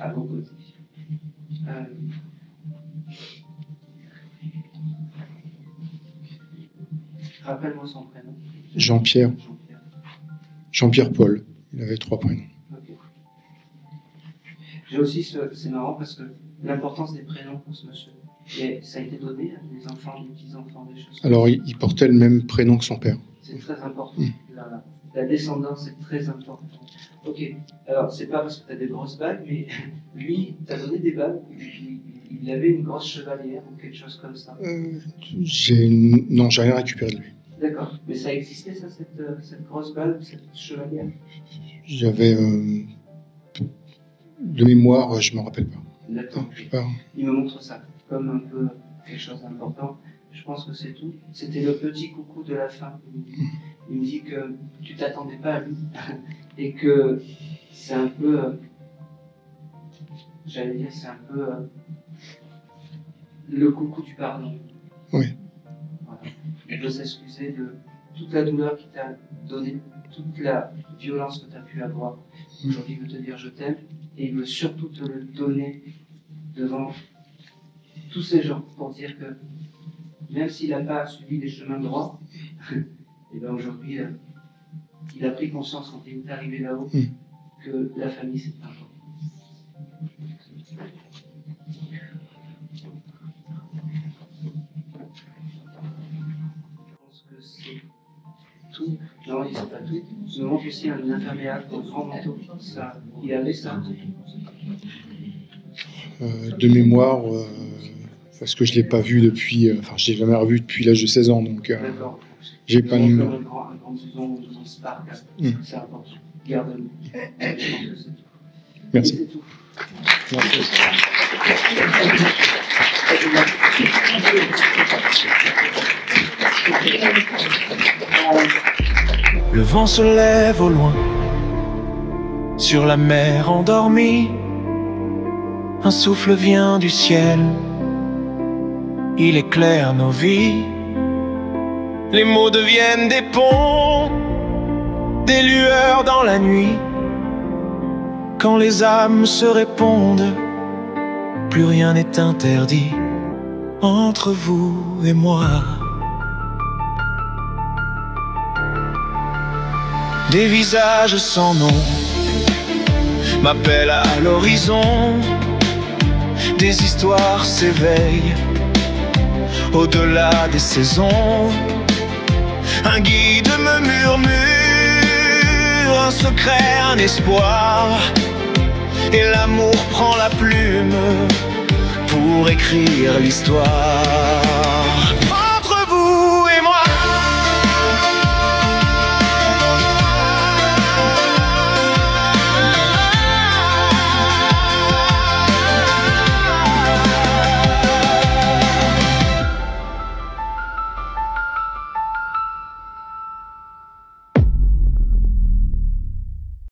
à vos côtés. Rappelle-moi son prénom. Jean-Pierre. Jean-Pierre Paul. Il avait 3 prénoms. J'ai aussi, c'est marrant parce que l'importance des prénoms pour ce monsieur. Et ça a été donné à des enfants, des petits-enfants, des choses. Alors, il portait le même prénom que son père. C'est très important. La descendance est très importante. Ok, alors c'est pas parce que tu as des grosses bagues, mais lui, tu as donné des bagues. Il avait une grosse chevalière ou quelque chose comme ça. Non, j'ai rien récupéré de lui. D'accord, mais ça existait ça, cette grosse bague, cette chevalière? J'avais. De mémoire, je ne me rappelle pas. D'accord. Il me montre ça comme un peu quelque chose d'important. Je pense que c'est tout. C'était le petit coucou de la fin. Il me dit que tu t'attendais pas à lui et que c'est un peu, j'allais dire, c'est un peu le coucou du pardon. Oui. Voilà. Il veut s'excuser de toute la douleur qu'il t'a donnée, toute la violence que tu as pu avoir. Aujourd'hui, il veut te dire je t'aime. Et il veut surtout te le donner devant tous ces gens pour dire que même s'il n'a pas suivi les chemins droits, et bien aujourd'hui, il a pris conscience quand il est arrivé là-haut que la famille c'est important. Je pense que c'est tout. Non, c'est pas tout. Je me montre aussi un imperméable, un grand manteau. Ça, il avait ça. De mémoire, parce que je ne l'ai pas vu depuis. Enfin, je ne l'ai jamais revu depuis l'âge de 16 ans, donc. J'ai pas de numéro. Un grand blouson, un Spark, c'est important. Garde-le. Merci. C'est tout. Merci. Le vent se lève au loin, sur la mer endormie. Un souffle vient du ciel, il éclaire nos vies. Les mots deviennent des ponts, des lueurs dans la nuit. Quand les âmes se répondent, plus rien n'est interdit entre vous et moi. Des visages sans nom m'appellent à l'horizon. Des histoires s'éveillent au-delà des saisons. Un guide me murmure un secret, un espoir. Et l'amour prend la plume pour écrire l'histoire.